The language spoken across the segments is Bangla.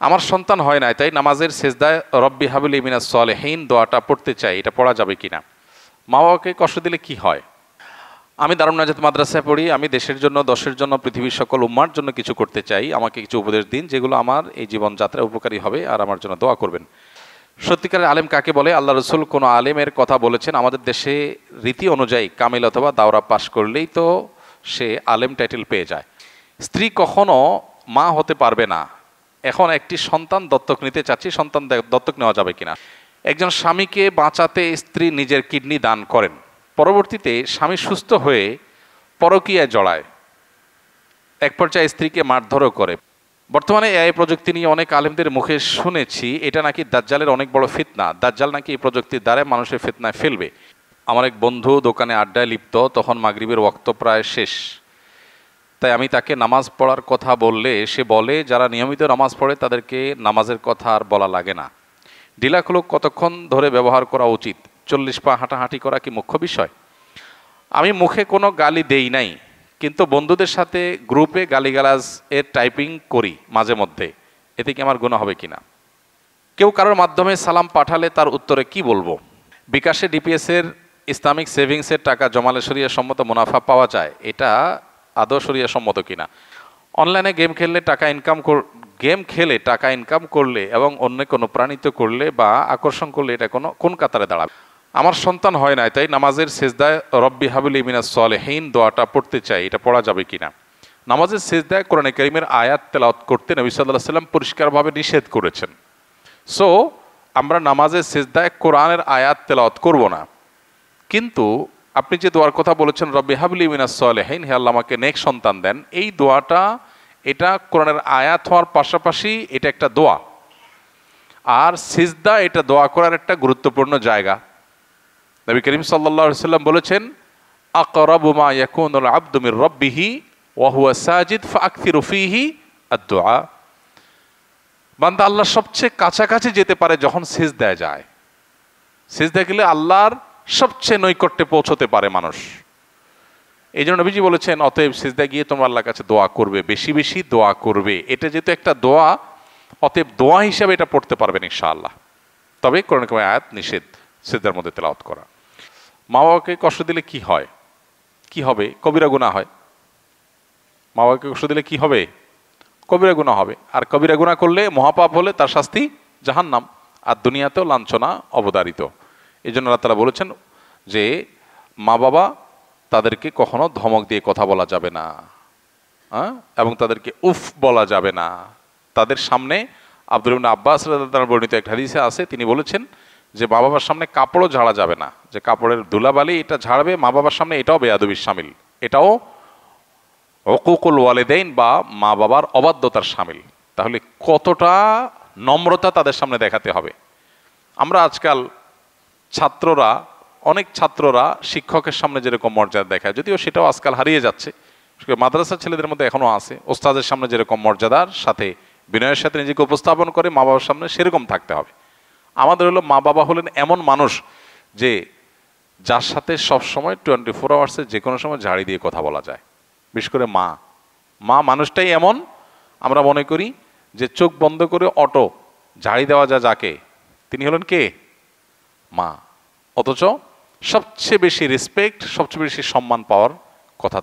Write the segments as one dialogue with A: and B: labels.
A: আমার সন্তান হয় নাই, তাই নামাজের সেজদায় রব্বি হাবিলি মিনাস সলিহিন দোয়াটা পড়তে চাই, এটা পড়া যাবে কিনা? মা বাবাকে কষ্ট দিলে কি হয়? আমি দারুন নাজাত মাদ্রাসায় পড়ি। আমি দেশের জন্য, দশের জন্য, পৃথিবীর সকল উম্মার জন্য কিছু করতে চাই। আমাকে কিছু উপদেশ দিন যেগুলো আমার এই জীবনযাত্রায় উপকারী হবে, আর আমার জন্য দোয়া করবেন। সত্যিকারের আলেম কাকে বলে? আল্লাহ রসুল কোনো আলেমের কথা বলেছেন, আমাদের দেশে রীতি অনুযায়ী কামিল অথবা দাওরা পাশ করলেই তো সে আলেম টাইটেল পেয়ে যায়। স্ত্রী কখনো মা হতে পারবে না। এখন একটি সন্তান দত্তক নিতে চাচ্ছি, সন্তান দত্তক নেওয়া যাবে কিনা? একজন স্বামীকে বাঁচাতে স্ত্রী নিজের কিডনি দান করেন, পরবর্তীতে স্বামী সুস্থ হয়ে পরকীয়ায় জড়ায়, এক পর্যায়ে স্ত্রীকে মারধরও করে। বর্তমানে এআই প্রযুক্তি নিয়ে অনেক আলেমদের মুখে শুনেছি এটা নাকি দাজ্জালের অনেক বড় ফিতনা, দাজ্জাল নাকি এই প্রযুক্তির দ্বারা মানুষের ফিতনায় ফেলবে। আমার এক বন্ধু দোকানে আড্ডায় লিপ্ত, তখন মাগরিবের ওয়াক্ত প্রায় শেষ, তাই আমি তাকে নামাজ পড়ার কথা বললে সে বলে যারা নিয়মিত নামাজ পড়ে তাদেরকে নামাজের কথা আর বলা লাগে না। ঢিলাখুলুক কতক্ষণ ধরে ব্যবহার করা উচিত? 40 পা হাঁটাহাঁটি করা কি মুখ্য বিষয়? আমি মুখে কোনো গালি দেই নাই, কিন্তু বন্ধুদের সাথে গ্রুপে গালিগালাজ এর টাইপিং করি মাঝে মধ্যে, এতে কি আমার গুনাহ হবে কিনা? কেউ কারোর মাধ্যমে সালাম পাঠালে তার উত্তরে কি বলবো? বিকাশে ডিপিএসের ইসলামিক সেভিংসের টাকা জমালে শরিয়া সম্মত মুনাফা পাওয়া যায়, এটা আদৌ শরিয়া সম্মত কিনা? অনলাইনে গেম খেলে টাকা ইনকাম করলে এবং অন্য কোনো প্রাণিত করলে বা আকর্ষণ করলে এটা কোন কাতারে দাঁড়াবে? আমার সন্তান হয় নাই, তাই নামাজের সেজদায় রব্বি হাবিলি মিনাস সলিহিন দোয়াটা পড়তে চাই, এটা পড়া যাবে কিনা? নামাজের সেজদায় কোরআনে কারীমের আয়াত তেলাওয়াত করতে নবী সাল্লাল্লাহু আলাইহি ওয়াসাল্লাম পরিষ্কারভাবে নিষেধ করেছেন। সো আমরা নামাজের সেজদায় কোরআনের আয়াত তেলাওয়াত করব না, কিন্তু আপনি যে দোয়ার কথা বলেছেন রব্বি হাবলি মিনাস সলিহিন, হে আল্লাহ আমাকে নেক সন্তান দেন, এই দোয়াটা এটা কোরআনের আয়াত হওয়ার পাশাপাশি এটা একটা দোয়া, আর সিজদা এটা দোয়া করার একটা গুরুত্বপূর্ণ জায়গা। নবী করিম সাল্লাল্লাহু আলাইহি ওয়াসাল্লাম বলেছেন আকরাবু মা ইয়াকুনুল আবদু মির রাব্বিহি ওয়া হুয়া সাজিদ ফাআকথিরু ফীহি আদ-দুআ। বান্দা আল্লাহর সবচেয়ে কাছাকাছি যেতে পারে যখন সিজদায় যায়। সিজদায় গেলে আল্লাহর সবচেয়ে নৈকট্যে পৌঁছতে পারে মানুষ। এই জন্য নবীজি বলেছেন অতএব সিজদায় গিয়ে তোমরা আল্লাহর কাছে দোয়া করবে, বেশি বেশি দোয়া করবে। এটা যেহেতু একটা দোয়া, অতএব দোয়া হিসাবে এটা পড়তে পারবেন ইনশাআল্লাহ। তবে কোরআন কারীমের আয়াত নিষেধ সিজদার মধ্যে তেলাওয়াত করা। মা বাবাকে কষ্ট দিলে কি হয়? কি হবে? কবিরা গুনাহ হয়। মা বাবাকে কষ্ট দিলে কি হবে? কবিরা গুনাহ হবে। আর কবিরা গুনাহ করলে, মহাপাপ হলে তার শাস্তি জাহান্নাম, আর দুনিয়াতেও লাঞ্ছনা অবধারিত। এই জন্য আল্লাহ তাআলা বলেছেন যে মা বাবা তাদেরকে কখনো ধমক দিয়ে কথা বলা যাবে না, এবং তাদেরকে উফ বলা যাবে না। তাদের সামনে আব্দুল্লাহ ইবনে আব্বাস রাদিয়াল্লাহু তাআলা বর্ণিত এক হাদিসে আছে, তিনি বলেছেন যে মা বাবার সামনে কাপড়ও ঝাড়া যাবে না, যে কাপড়ের ধুলাবালি এটা ঝাড়বে মা বাবার সামনে, এটাও বেয়াদবির শামিল, এটাও উকুকুল ওয়ালিদাইন বা মা বাবার অবাধ্যতার শামিল। তাহলে কতটা নম্রতা তাদের সামনে দেখাতে হবে। আমরা আজকাল অনেক ছাত্ররা শিক্ষকের সামনে যেরকম মর্যাদা দেখায়, যদিও সেটাও আজকাল হারিয়ে যাচ্ছে, মাদ্রাসার ছেলেদের মধ্যে এখনো আছে, ওস্তাদের সামনে যেরকম মর্যাদার সাথে বিনয়ের সাথে নিজেকে উপস্থাপন করে মা বাবার সামনে সেরকম থাকতে হবে। আমাদের হলো মা বাবা হলেন এমন মানুষ যে যার সাথে সবসময় 24 আওয়ার্সে যে কোনো সময় ঝাড়ি দিয়ে কথা বলা যায়। বিশেষ করে মা মানুষটাই এমন, আমরা মনে করি যে চোখ বন্ধ করে অটো ঝাড়ি দেওয়া যায় যাকে, তিনি হলেন কে? মা। অথচ সবচেয়ে বেশি রেসপেক্ট, সবচেয়ে বেশি সম্মান পাওয়ার কথা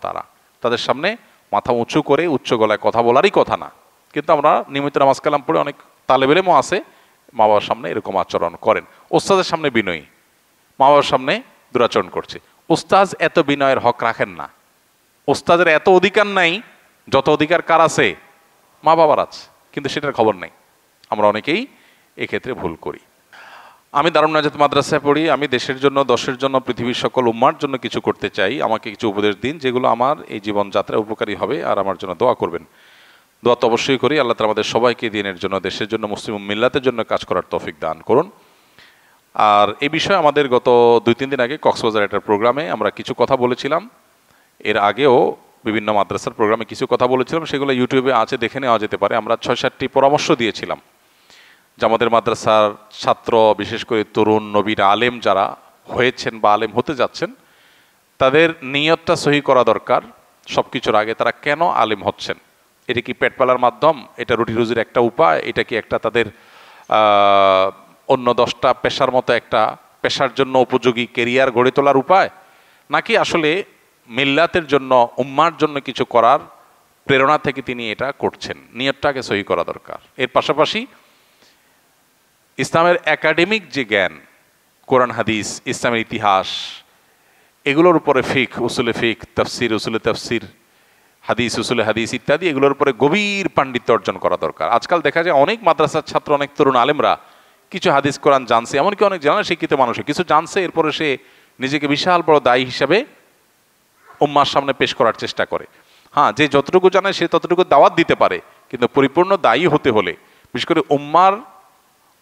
A: তাদের সামনে মাথা উঁচু করে উচ্চ গলায় কথা বলারই কথা না। কিন্তু আমরা নিয়মিত নামাজ কালাম পড়ে অনেক তালেব ইলমও আছে মা বাবার সামনে এরকম আচরণ করেন। ওস্তাদের সামনে বিনয়ী, মা বাবার সামনে দুরাচরণ করছে। ওস্তাজ এত বিনয়ের হক রাখেন না, ওস্তাদের এত অধিকার নাই যত অধিকার কার আছে? মা বাবার আছে, কিন্তু সেটার খবর নেই। আমরা অনেকেই এক্ষেত্রে ভুল করি। আমি দারুন নাজাত মাদ্রাসায় পড়ি। আমি দেশের জন্য, দশের জন্য, পৃথিবীর সকল উম্মার জন্য কিছু করতে চাই। আমাকে কিছু উপদেশ দিন যেগুলো আমার এই জীবনযাত্রায় উপকারী হবে, আর আমার জন্য দোয়া করবেন। দোয়া তো অবশ্যই করি। আল্লাহ তাআলা আমাদের সবাইকে দিনের জন্য, দেশের জন্য, মুসলিম মিল্লাতের জন্য কাজ করার তৌফিক দান করুন। আর এই বিষয়ে আমাদের গত 2-3 দিন আগে কক্সবাজার একটা প্রোগ্রামে আমরা কিছু কথা বলেছিলাম। এর আগেও বিভিন্ন মাদ্রাসার প্রোগ্রামে কিছু কথা বলেছিলাম, সেগুলো ইউটিউবে আছে, দেখে নেওয়া যেতে পারে। আমরা 6-7টি পরামর্শ দিয়েছিলাম যে আমাদের মাদ্রাসার ছাত্র, বিশেষ করে তরুণ নবীন আলেম যারা হয়েছেন বা আলেম হতে যাচ্ছেন, তাদের নিয়তটা সহি করা দরকার। সব কিছুর আগে তারা কেন আলেম হচ্ছেন এটা কি পেট পালার মাধ্যম, এটা রুটি রুজির একটা উপায়, এটা কি একটা তাদের অন্য 10টা পেশার মতো একটা পেশার জন্য উপযোগী কেরিয়ার গড়ে তোলার উপায়, নাকি আসলে মিল্লাতের জন্য উম্মার জন্য কিছু করার প্রেরণা থেকে তিনি এটা করছেন? নিয়তটাকে সহি করা দরকার। এর পাশাপাশি ইসলামের একাডেমিক যে জ্ঞান, কোরআন হাদিস, ইসলামের ইতিহাস, এগুলোর উপরে ফিক, উসুলে ফিক, তাফসির, উসুলে তাফসির, হাদিস, উসুলে হাদিস ইত্যাদি, এগুলোর উপরে গভীর পাণ্ডিত্য অর্জন করা দরকার। আজকাল দেখা যায় অনেক মাদ্রাসার ছাত্র, অনেক তরুণ আলেমরা কিছু হাদিস কোরআন জানছে, এমনকি অনেক জানা শিক্ষিত মানুষও কিছু জানছে, এরপরে সে নিজেকে বিশাল বড় দায়ী হিসাবে উম্মার সামনে পেশ করার চেষ্টা করে। হ্যাঁ, যে যতটুকু জানে সে ততটুকু দাওয়াত দিতে পারে, কিন্তু পরিপূর্ণ দায়ী হতে হলে, বিশেষ করে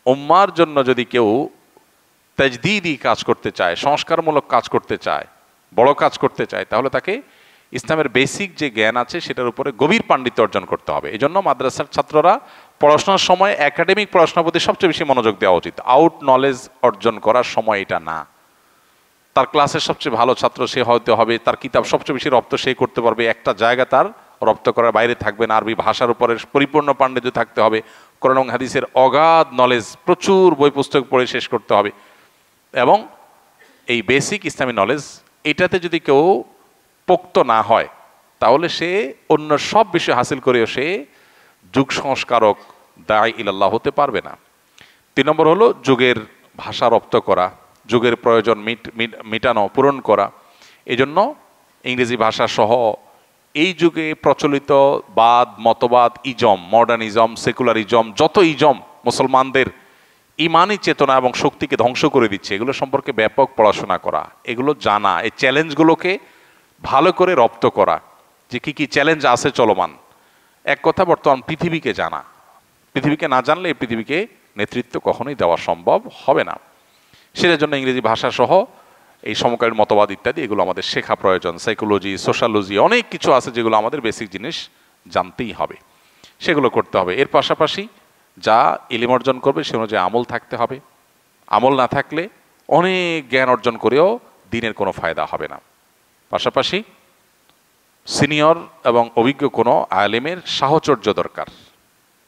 A: উম্মার জন্য যদি কেউ তাজদীদি কাজ করতে চায়, সংস্কারমূলক কাজ করতে চায়, বড় কাজ করতে চায়, তাহলে তাকে ইসলামের বেসিক যে জ্ঞান আছে সেটার উপরে গভীর পাণ্ডিত্য অর্জন করতে হবে। এই জন্য মাদ্রাসার ছাত্ররা পড়াশোনার সময় একাডেমিক পড়াশোনার প্রতি সবচেয়ে বেশি মনোযোগ দেওয়া উচিত। আউট নলেজ অর্জন করার সময় এটা না। তার ক্লাসের সবচেয়ে ভালো ছাত্র সে হতে হবে, তার কিতাব সবচেয়ে বেশি রপ্ত সে করতে পারবে, একটা জায়গা তার রপ্ত করার বাইরে থাকবে না, আরবি ভাষার উপরে পরিপূর্ণ পাণ্ডিত্য থাকতে হবে, কোরআন এবং হাদিসের অগাধ নলেজ, প্রচুর বই পুস্তক পড়ে শেষ করতে হবে। এবং এই বেসিক ইসলামী নলেজ এটাতে যদি কেউ পোক্ত না হয়, তাহলে সে অন্য সব বিষয় হাসিল করেও সে যুগ সংস্কারক, দায় ইলাল্লাহ হতে পারবে না। 3 নম্বর হলো যুগের ভাষা রপ্ত করা, যুগের প্রয়োজন মিটানো, পূরণ করা। এই জন্য ইংরেজি ভাষা সহ এই যুগে প্রচলিত বাদ, মতবাদ, ইজম, মডার্নিজম, সেকুলারিজম, যত ইজম মুসলমানদের ইমানি চেতনা এবং শক্তিকে ধ্বংস করে দিচ্ছে, এগুলো সম্পর্কে ব্যাপক পড়াশোনা করা, এগুলো জানা, এই চ্যালেঞ্জগুলোকে ভালো করে রপ্ত করা, যে কি কি চ্যালেঞ্জ আছে চলমান। এক কথা, বর্তমান পৃথিবীকে জানা। পৃথিবীকে না জানলে এই পৃথিবীকে নেতৃত্ব কখনোই দেওয়া সম্ভব হবে না। সেটার জন্য ইংরেজি ভাষা সহ এই সমকালীন মতবাদ ইত্যাদি এগুলো আমাদের শেখা প্রয়োজন। সাইকোলজি, সোশ্যালজি, অনেক কিছু আছে যেগুলো আমাদের বেসিক জিনিস জানতেই হবে, সেগুলো করতে হবে। এর পাশাপাশি যা ইলম অর্জন করবে সে অনুযায়ী আমল থাকতে হবে। আমল না থাকলে অনেক জ্ঞান অর্জন করেও দিনের কোনো ফায়দা হবে না। পাশাপাশি সিনিয়র এবং অভিজ্ঞ কোনো আলেমের সাহচর্য দরকার,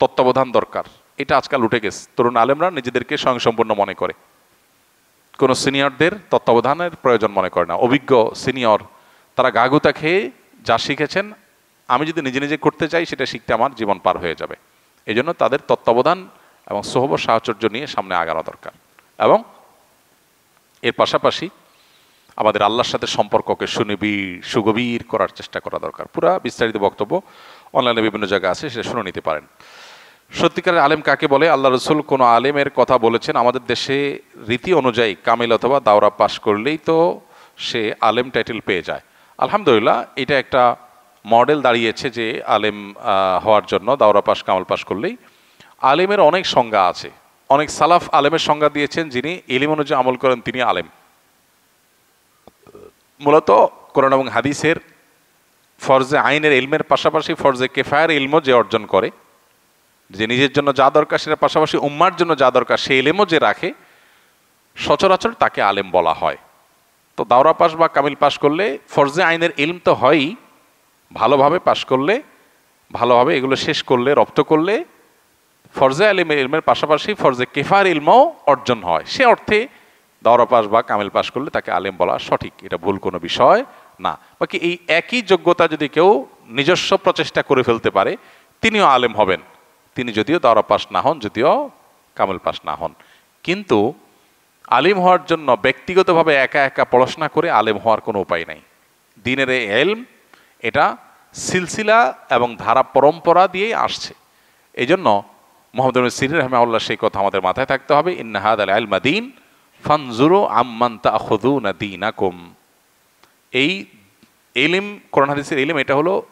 A: তত্ত্বাবধান দরকার। এটা আজকাল উঠে গেছে, তরুণ আলেমরা নিজেদেরকে স্বয়ংসম্পূর্ণ মনে করে, কোনো সিনিয়রদের তত্ত্বাবধানের প্রয়োজন মনে করে না। অভিজ্ঞ সিনিয়র তারা গাগুতা খেয়ে যা শিখেছেন, আমি যদি নিজে নিজে করতে চাই সেটা শিখতে আমার জীবন পার হয়ে যাবে। এই জন্য তাদের তত্ত্বাবধান এবং সোহবত সাহচর্য নিয়ে সামনে আগানো দরকার। এবং এর পাশাপাশি আমাদের আল্লাহর সাথে সম্পর্ককে সুগভীর করার চেষ্টা করা দরকার। পুরা বিস্তারিত বক্তব্য অনলাইনে বিভিন্ন জায়গায় আছে, সেটা শুনে নিতে পারেন। সত্যিকারের আলেম কাকে বলে? আল্লাহ রসুল কোনো আলেমের কথা বলেছেন, আমাদের দেশে রীতি অনুযায়ী কামিল অথবা দাওরা পাশ করলেই তো সে আলেম টাইটেল পেয়ে যায়। আলহামদুলিল্লাহ, এটা একটা মডেল দাঁড়িয়েছে যে আলেম হওয়ার জন্য দাওরা পাশ, কামাল পাশ করলেই। আলেমের অনেক সংজ্ঞা আছে, অনেক সালাফ আলেমের সংজ্ঞা দিয়েছেন, যিনি ইলম অনুযায়ী আমল করেন তিনি আলেম। মূলত কোরআন এবং হাদিসের ফরজে আইনের ইলমের পাশাপাশি ফরজে কেফায়ের ইলমও যে অর্জন করে, যে নিজের জন্য যা দরকার সেটার পাশাপাশি উম্মার জন্য যা দরকার সেই ইলমও যে রাখে, সচরাচর তাকে আলেম বলা হয়। তো দাওরা পাস বা কামিল পাস করলে ফরজে আইনের ইলম তো হয়ই, ভালোভাবে পাশ করলে, ভালোভাবে এগুলো শেষ করলে, রপ্ত করলে ফরজে আলিমের ইলমের পাশাপাশি ফরজে কেফার ইলমও অর্জন হয়। সে অর্থে দাওরা পাস বা কামিল পাস করলে তাকে আলেম বলা সঠিক, এটা ভুল কোনো বিষয় না। বাকি এই একই যোগ্যতা যদি কেউ নিজস্ব প্রচেষ্টা করে ফেলতে পারে, তিনিও আলেম হবেন, তিনি যদিও দাওরা পাস না হন, যদিও কামিল পাস না হন। কিন্তু আলিম হওয়ার জন্য ব্যক্তিগতভাবে একা একা পড়াশোনা করে আলেম হওয়ার কোনো উপায় নাই। দ্বীনের এই ইলম এটা সিলসিলা এবং ধারা পরম্পরা দিয়েই আসছে। এই জন্য মুহাম্মদ ইবনে সিরিন রাহিমাহুল্লাহ সেই কথা আমাদের মাথায় থাকতে হবে, ইন্না হাদাল ইলমা দীন ফানজুরু আম্মান তাখুযুনা দীনাকুম। এই ইলম, কোরআন হাদিসের ইলম,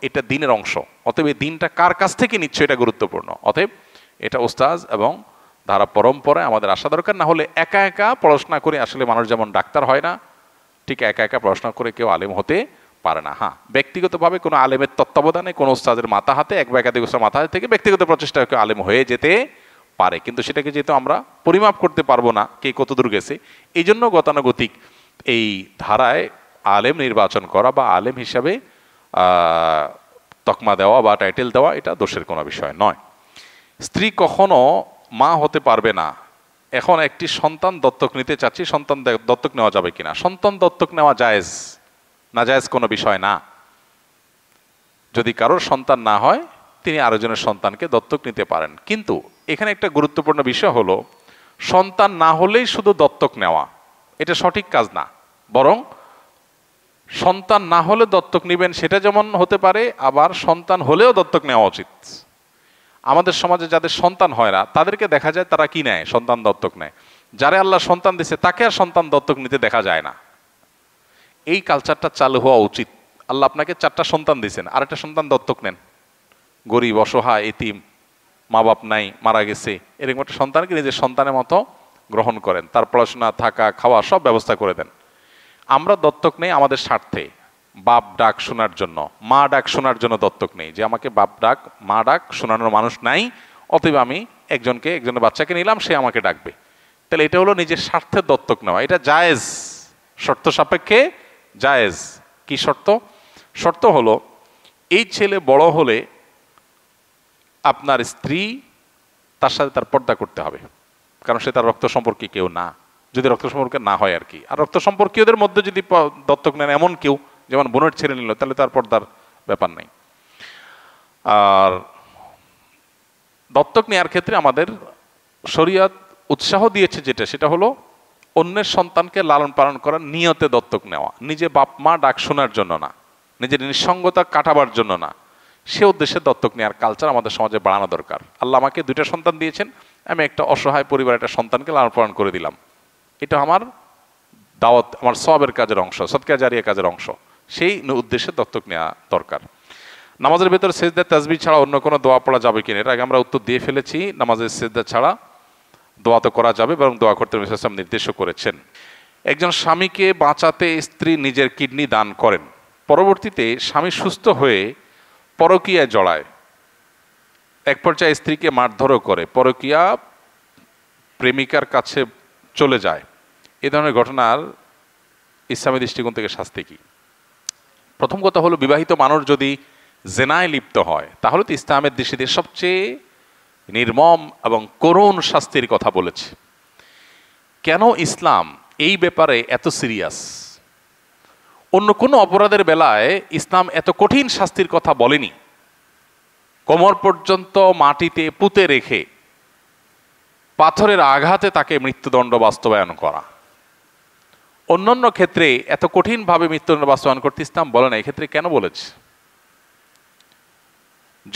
A: এটা দ্বীনের অংশ। অতএব এই দ্বীনটা কার কাছ থেকে নিচ্ছে এটা গুরুত্বপূর্ণ। অতএব এটা উস্তাজ এবং ধারা পরম্পরায় আমাদের আসা দরকার। না হলে একা একা পড়াশোনা করে আসলে মানুষ যেমন ডাক্তার হয় না, ঠিক একা একা পড়াশোনা করে কেউ আলেম হতে পারে না। হ্যাঁ, ব্যক্তিগতভাবে কোনো আলেমের তত্ত্বাবধানে, কোনো উস্তাদের মাথা হাতে, এক বা একাধিক উস্তাদের মাথা হাতে থেকে ব্যক্তিগত প্রচেষ্টায় কেউ আলেম হয়ে যেতে পারে। কিন্তু সেটাকে যেহেতু আমরা পরিমাপ করতে পারবো না কে কতদূর গেছে, এই জন্য গতানুগতিক এই ধারায় আলেম নির্বাচন করা বা আলেম হিসাবে তকমা দেওয়া বা টাইটেল দেওয়া এটা দোষের কোনো বিষয় নয়। স্ত্রী কখনো মা হতে পারবে না। এখন একটি সন্তান দত্তক নিতে চাচ্ছি, সন্তান দত্তক নেওয়া যাবে কিনা? সন্তান দত্তক নেওয়া জায়েজ, না জায়েজ কোনো বিষয় না। যদি কারোর সন্তান না হয় তিনি আরেকজনের সন্তানকে দত্তক নিতে পারেন। কিন্তু এখানে একটা গুরুত্বপূর্ণ বিষয় হলো, সন্তান না হলেই শুধু দত্তক নেওয়া এটা সঠিক কাজ না, বরং সন্তান না হলে দত্তক নেবেন সেটা যেমন হতে পারে, আবার সন্তান হলেও দত্তক নেওয়া উচিত। আমাদের সমাজে যাদের সন্তান হয় না তাদেরকে দেখা যায় তারা কি নেয়, সন্তান দত্তক নেয়। যারে আল্লাহ সন্তান দিছে তাকে আর সন্তান দত্তক নিতে দেখা যায় না। এই কালচারটা চালু হওয়া উচিত। আল্লাহ আপনাকে 4টা সন্তান দিয়েছেন, আর একটা সন্তান দত্তক নেন। গরিব, অসহায়, এতিম, মা বাপ নাই, মারা গেছে, এরকম একটা সন্তানকে নিজের সন্তানের মতো গ্রহণ করেন, তার পড়াশোনা, থাকা, খাওয়া সব ব্যবস্থা করে দেন। আমরা দত্তক নেই আমাদের স্বার্থে, বাপ ডাক শোনার জন্য, মা ডাক শোনার জন্য দত্তক নেই, যে আমাকে বাপ ডাক মা ডাক শোনানোর মানুষ নাই, অতএব আমি একজনের বাচ্চাকে নিলাম, সে আমাকে ডাকবে। তাহলে এটা হলো নিজের স্বার্থে দত্তক নেওয়া। এটা জায়েজ, শর্ত সাপেক্ষে জায়েজ। কি শর্ত? শর্ত হলো এই ছেলে বড় হলে আপনার স্ত্রী তার সাথে তার পর্দা করতে হবে, কারণ সে তার রক্ত সম্পর্কে কেউ না, যদি রক্ত সম্পর্কে না হয় আর কি। আর রক্ত সম্পর্কীয়দের মধ্যে যদি দত্তক নেন এমন কেউ, যেমন বোনের ছেলে নিল, তাহলে তার পর্দার ব্যাপার নেই। আর দত্তক নেওয়ার ক্ষেত্রে আমাদের শরীয়ত উৎসাহ দিয়েছে যেটা, সেটা হলো অন্যের সন্তানকে লালন পালন করার নিয়তে দত্তক নেওয়া, নিজে বাপ মা ডাক শোনার জন্য না, নিজের নিঃসঙ্গতা কাটাবার জন্য না, সে উদ্দেশ্যে দত্তক নেওয়ার কালচার আমাদের সমাজে বাড়ানো দরকার। আল্লাহ আমাকে 2টা সন্তান দিয়েছেন, আমি একটা অসহায় পরিবারের একটা সন্তানকে লালন পালন করে দিলাম, এটা আমার দাওয়াত, আমার সওয়াবের কাজের অংশ, সদকা জারিয়া কাজের অংশ, সেই উদ্দেশ্যে দত্তক নেওয়া দরকার। নামাজের ভেতর সেজদা তাসবিহ ছাড়া অন্য কোনো দোয়া পড়া যাবে কিনা? এর আগে আমরা উত্তর দিয়ে ফেলেছি। নামাজের সেজদা ছাড়া দোয়া তো করা যাবে, বরং দোয়া করতে রাসূল সাল্লাল্লাহু আলাইহি ওয়াসাল্লাম নির্দেশও করেছেন। একজন স্বামীকে বাঁচাতে স্ত্রী নিজের কিডনি দান করেন, পরবর্তীতে স্বামী সুস্থ হয়ে পরকীয়ায় জড়ায়, এক পর্যায়ে স্ত্রীকে মারধরও করে, পরকীয়া প্রেমিকার কাছে চলে যায়। এ ধরনের ঘটনার ইসলামী দৃষ্টিকোণ থেকে শাস্তি কি? প্রথম কথা হলো, বিবাহিত মানুষ যদি জেনায় লিপ্ত হয় তাহলে তো ইসলামের দৃষ্টিতে সবচেয়ে নির্মম এবং করুণ শাস্তির কথা বলেছে। কেন ইসলাম এই ব্যাপারে এত সিরিয়াস? অন্য কোনো অপরাধের বেলায় ইসলাম এত কঠিন শাস্তির কথা বলেনি। কোমর পর্যন্ত মাটিতে পুঁতে রেখে পাথরের আঘাতে তাকে মৃত্যুদণ্ড বাস্তবায়ন করা, অন্যান্য ক্ষেত্রে এত কঠিনভাবে মৃত্যুদণ্ড বাস্তবায়ন করতে ইসলাম বলে না। এক্ষেত্রে কেন বলেছে?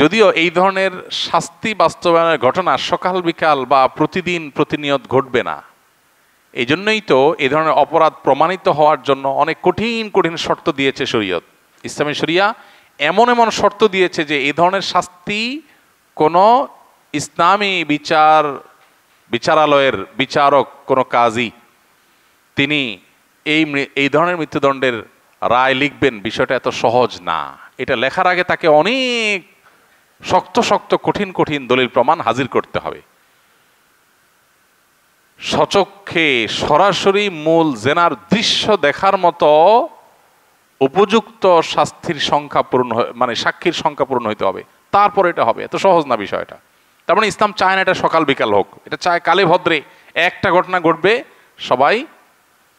A: যদিও এই ধরনের শাস্তি বাস্তবায়নের ঘটনা সকাল বিকাল বা প্রতিদিন প্রতিনিয়ত ঘটবে না, এই জন্যই তো এই ধরনের অপরাধ প্রমাণিত হওয়ার জন্য অনেক কঠিন কঠিন শর্ত দিয়েছে শরীয়ত। ইসলামী শরিয়া এমন এমন শর্ত দিয়েছে যে এই ধরনের শাস্তি কোনো ইসলামী বিচারালয়ের বিচারক, কোনো কাজী, তিনি এই ধরনের মৃত্যুদণ্ডের রায় লিখবেন, বিষয়টা এত সহজ না। এটা লেখার আগে তাকে অনেক শক্ত শক্ত কঠিন কঠিন দলিল প্রমাণ হাজির করতে হবে। সচক্ষে সরাসরি মূল জেনার দৃশ্য দেখার মতো উপযুক্ত শাস্তির সংখ্যা পূরণ, মানে সাক্ষীর সংখ্যা পূরণ হইতে হবে, তারপর এটা হবে। এত সহজ না বিষয়টা। তার মানে ইসলাম চায় না এটা সকাল বিকাল হোক, এটা চায় কালে ভদ্রে একটা ঘটনা ঘটবে, সবাই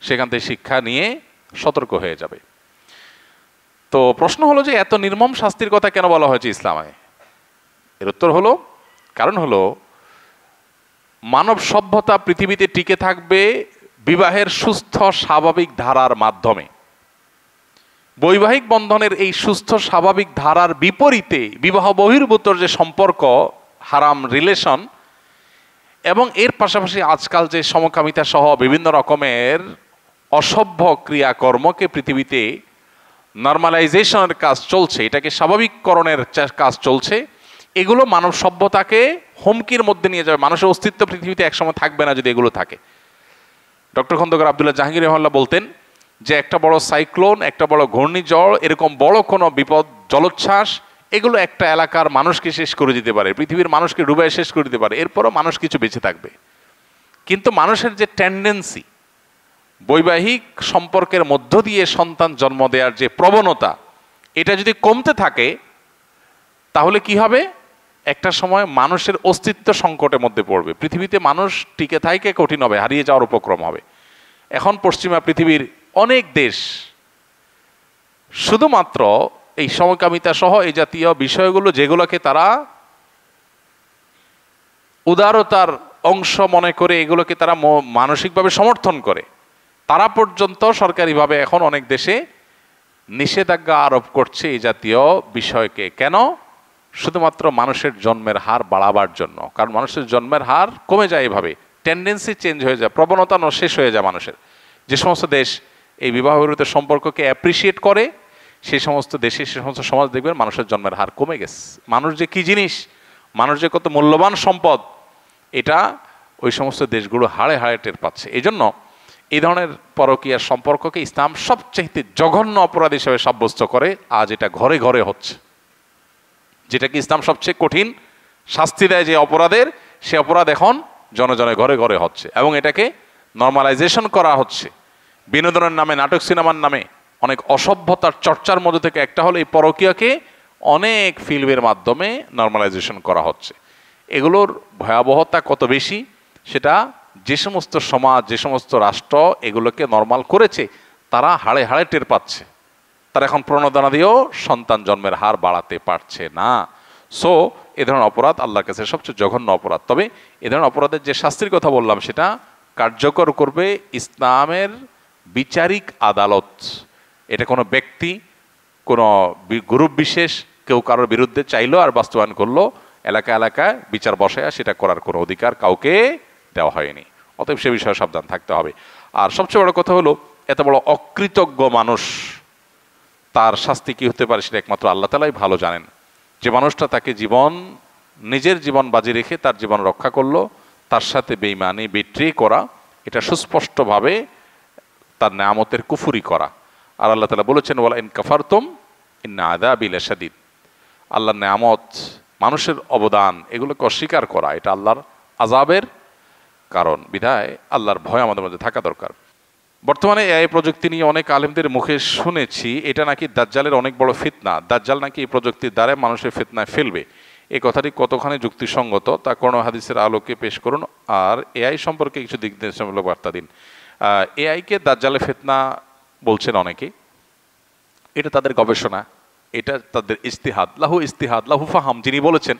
A: সেখান থেকে শিক্ষা নিয়ে সতর্ক হয়ে যাবে। তো প্রশ্ন হলো যে এত নির্মম শাস্তির কথা কেন বলা হয়েছে ইসলামে? এর উত্তর হলো, কারণ হলো মানব সভ্যতা পৃথিবীতে টিকে থাকবে বিবাহের সুস্থ স্বাভাবিক ধারার মাধ্যমে। বৈবাহিক বন্ধনের এই সুস্থ স্বাভাবিক ধারার বিপরীতে বিবাহ বহির্ভূত যে সম্পর্ক, হারাম রিলেশন, এবং এর পাশাপাশি আজকাল যে সমকামিতা সহ বিভিন্ন রকমের অসভ্য ক্রিয়াকর্মকে পৃথিবীতে নর্মালাইজেশনের কাজ চলছে, এটাকে স্বাভাবিককরণের কাজ চলছে, এগুলো মানব সভ্যতাকে হুমকির মধ্যে নিয়ে যাবে। মানুষের অস্তিত্ব পৃথিবীতে একসময় থাকবে না যদি এগুলো থাকে। ডক্টর খন্দকার আব্দুল্লাহ জাহাঙ্গীর রহমাল্লাহ বলতেন যে একটা বড় সাইক্লোন, একটা বড় ঘূর্ণিঝড়, এরকম বড় কোনো বিপদ, জলোচ্ছ্বাস, এগুলো একটা এলাকার মানুষকে শেষ করে দিতে পারে, পৃথিবীর মানুষকে ডুবাই শেষ করে দিতে পারে, এরপরও মানুষ কিছু বেঁচে থাকবে। কিন্তু মানুষের যে টেন্ডেন্সি, বৈবাহিক সম্পর্কের মধ্য দিয়ে সন্তান জন্ম দেওয়ার যে প্রবণতা, এটা যদি কমতে থাকে তাহলে কি হবে? একটা সময় মানুষের অস্তিত্ব সংকটের মধ্যে পড়বে, পৃথিবীতে মানুষ টিকে থাইকে কঠিন হবে, হারিয়ে যাওয়ার উপক্রম হবে। এখন পশ্চিমা পৃথিবীর অনেক দেশ শুধুমাত্র এই সমকামিতা সহ এই জাতীয় বিষয়গুলো, যেগুলোকে তারা উদারতার অংশ মনে করে, এগুলোকে তারা মানসিকভাবে সমর্থন করে, তারা পর্যন্ত সরকারিভাবে এখন অনেক দেশে নিষেধাজ্ঞা আরোপ করছে এই জাতীয় বিষয়কে। কেন? শুধুমাত্র মানুষের জন্মের হার বাড়াবার জন্য। কারণ মানুষের জন্মের হার কমে যায়, এভাবে টেন্ডেন্সি চেঞ্জ হয়ে যায়, প্রবণতা শেষ হয়ে যায় মানুষের। যে সমস্ত দেশ এই বিবাহ বিরোধী সম্পর্ককে অ্যাপ্রিসিয়েট করে, সেই সমস্ত দেশে, সে সমস্ত সমাজ দেখবেন মানুষের জন্মের হার কমে গেছে। মানুষ যে কি জিনিস, মানুষ যে কত মূল্যবান সম্পদ, এটা ওই সমস্ত দেশগুলো হাড়ে হাড়ে টের পাচ্ছে। এই জন্য এই ধরনের পরকীয়ার সম্পর্ককে ইসলাম সবচেয়ে জঘন্য অপরাধ হিসেবে সাব্যস্ত করে। আজ এটা ঘরে ঘরে হচ্ছে, যেটাকে ইসলাম সবচেয়ে কঠিন শাস্তি দেয় যে অপরাধের, সে অপরাধ এখন জনে জনে ঘরে ঘরে হচ্ছে, এবং এটাকে নর্মালাইজেশন করা হচ্ছে। বিনোদনের নামে, নাটক সিনেমার নামে অনেক অসভ্যতার চর্চার মধ্যে থেকে একটা হলো এই পরকীয়াকে অনেক ফিল্মের মাধ্যমে নর্মালাইজেশন করা হচ্ছে। এগুলোর ভয়াবহতা কত বেশি, সেটা যে সমস্ত সমাজ, যে সমস্ত রাষ্ট্র এগুলোকে নর্মাল করেছে, তারা হাড়ে হাড়ে টের পাচ্ছে। তারা এখন প্রণোদনা দিয়েও সন্তান জন্মের হার বাড়াতে পারছে না। সো এ ধরনের অপরাধ আল্লাহর কাছে সবচেয়ে জঘন্য অপরাধ। তবে এ ধরনের অপরাধের যে শাস্তির কথা বললাম, সেটা কার্যকর করবে ইসলামের বিচারিক আদালত। এটা কোনো ব্যক্তি, কোনো গ্রুপ বিশেষ কেউ কারোর বিরুদ্ধে চাইলো আর বাস্তবায়ন করলো, এলাকা এলাকায় বিচার বসায়া সেটা করার কোনো অধিকার কাউকে দেওয়া হয়নি। অতএব সে বিষয়ে সাবধান থাকতে হবে। আর সবচেয়ে বড় কথা হলো, এত বড় অকৃতজ্ঞ মানুষ, তার শাস্তি কি হতে পারে সেটা একমাত্র আল্লাহ তাআলাই ভালো জানেন। যে মানুষটা তাকে নিজের জীবন বাজি রেখে তার জীবন রক্ষা করলো, তার সাথে বেঈমানি, বিট্রে করা, এটা সুস্পষ্টভাবে তার নেয়ামতের কুফরি করা। আর আল্লাহ তাআলা বলেছেন, ওয়ালা ইন কাফারতুম ইন্না আযাবি লাশাদীদ। আল্লাহর নেয়ামত, মানুষের অবদান, এগুলোকে অস্বীকার করা, এটা আল্লাহর আযাবের কারণ। বিধায় আল্লাহর ভয় আমাদের মধ্যে থাকা দরকার। বর্তমানে এই প্রযুক্তি নিয়ে অনেক আলেমদের মুখে শুনেছি এটা নাকি দাজ্জালের অনেক বড় ফিতনা, দাজ্জাল নাকি এই প্রযুক্তির দ্বারা মানুষের ফিতনায় ফেলবে। এই কথাটি কতখানি যুক্তিসঙ্গত তা কোন হাদিসের আলোকে পেশ করুন, আর এআই সম্পর্কে কিছু দিক নির্দেশনামূলক বার্তা দিন। এআইকে দাজ্জালের ফিতনা বলছেন অনেকে, এটা তাদের গবেষণা, এটা তাদের ইস্তিহাদ, লাহু ফাহাম, যিনি বলেছেন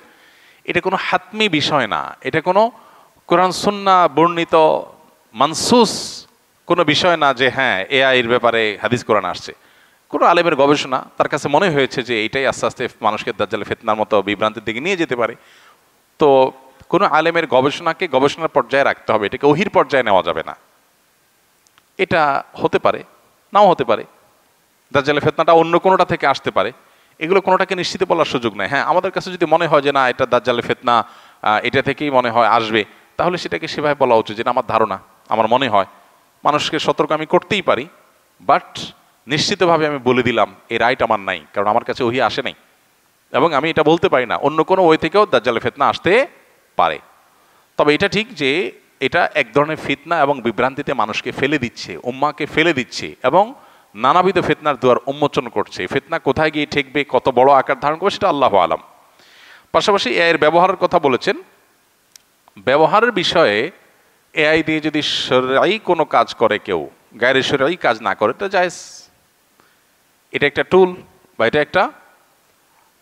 A: এটা কোনো হাতমি বিষয় না, এটা কোনো কোরআন সুন্নাহ বর্ণিত মানসুস কোনো বিষয় না যে হ্যাঁ এআই এর ব্যাপারে হাদিস কোরআন আসছে। কোনো আলেমের গবেষণা, তার কাছে মনে হয়েছে যে এটাই আস্তে আস্তে মানুষকে দাজ্জালের ফিতনার মতো বিভ্রান্তির দিকে নিয়ে যেতে পারে। তো কোনো আলেমের গবেষণাকে গবেষণার পর্যায়ে রাখতে হবে, এটাকে ওহির পর্যায়ে নেওয়া যাবে না। এটা হতে পারে, নাও হতে পারে, দাজ্জালের ফিতনাটা অন্য কোনোটা থেকে আসতে পারে, এগুলো কোনোটাকে নিশ্চিত বলার সুযোগ নেই। হ্যাঁ, আমাদের কাছে যদি মনে হয় যে না এটা দাজ্জালের ফিতনা, এটা থেকেই মনে হয় আসবে, তাহলে সেটাকে সেভাবে বলা উচিত যে আমার ধারণা, আমার মনে হয়। মানুষকে সতর্ক আমি করতেই পারি, বাট নিশ্চিতভাবে আমি বলে দিলাম এই রাইট আমার নাই, কারণ আমার কাছে ওহি আসে নাই, এবং আমি এটা বলতে পারি না অন্য কোনো ওই থেকেও দাজ্জালের ফিতনা আসতে পারে। তবে এটা ঠিক যে এটা এক ধরনের ফিতনা এবং বিভ্রান্তিতে মানুষকে ফেলে দিচ্ছে, উম্মাকে ফেলে দিচ্ছে, এবং নানাবিধ ফিতনার দুয়ার উন্মোচন করছে। ফিতনা কোথায় গিয়ে ঠেকবে, কত বড় আকার ধারণ করবে, সেটা আল্লাহু আলাম। পাশাপাশি এর ব্যবহারের কথা বলেছেন। ব্যবহারের বিষয়ে এআই দিয়ে যদি শরঈ কোনো কাজ করে কেউ, গায়রে শরঈ কাজ না করে, এটা জায়েজ। এটা একটা টুল বা এটা একটা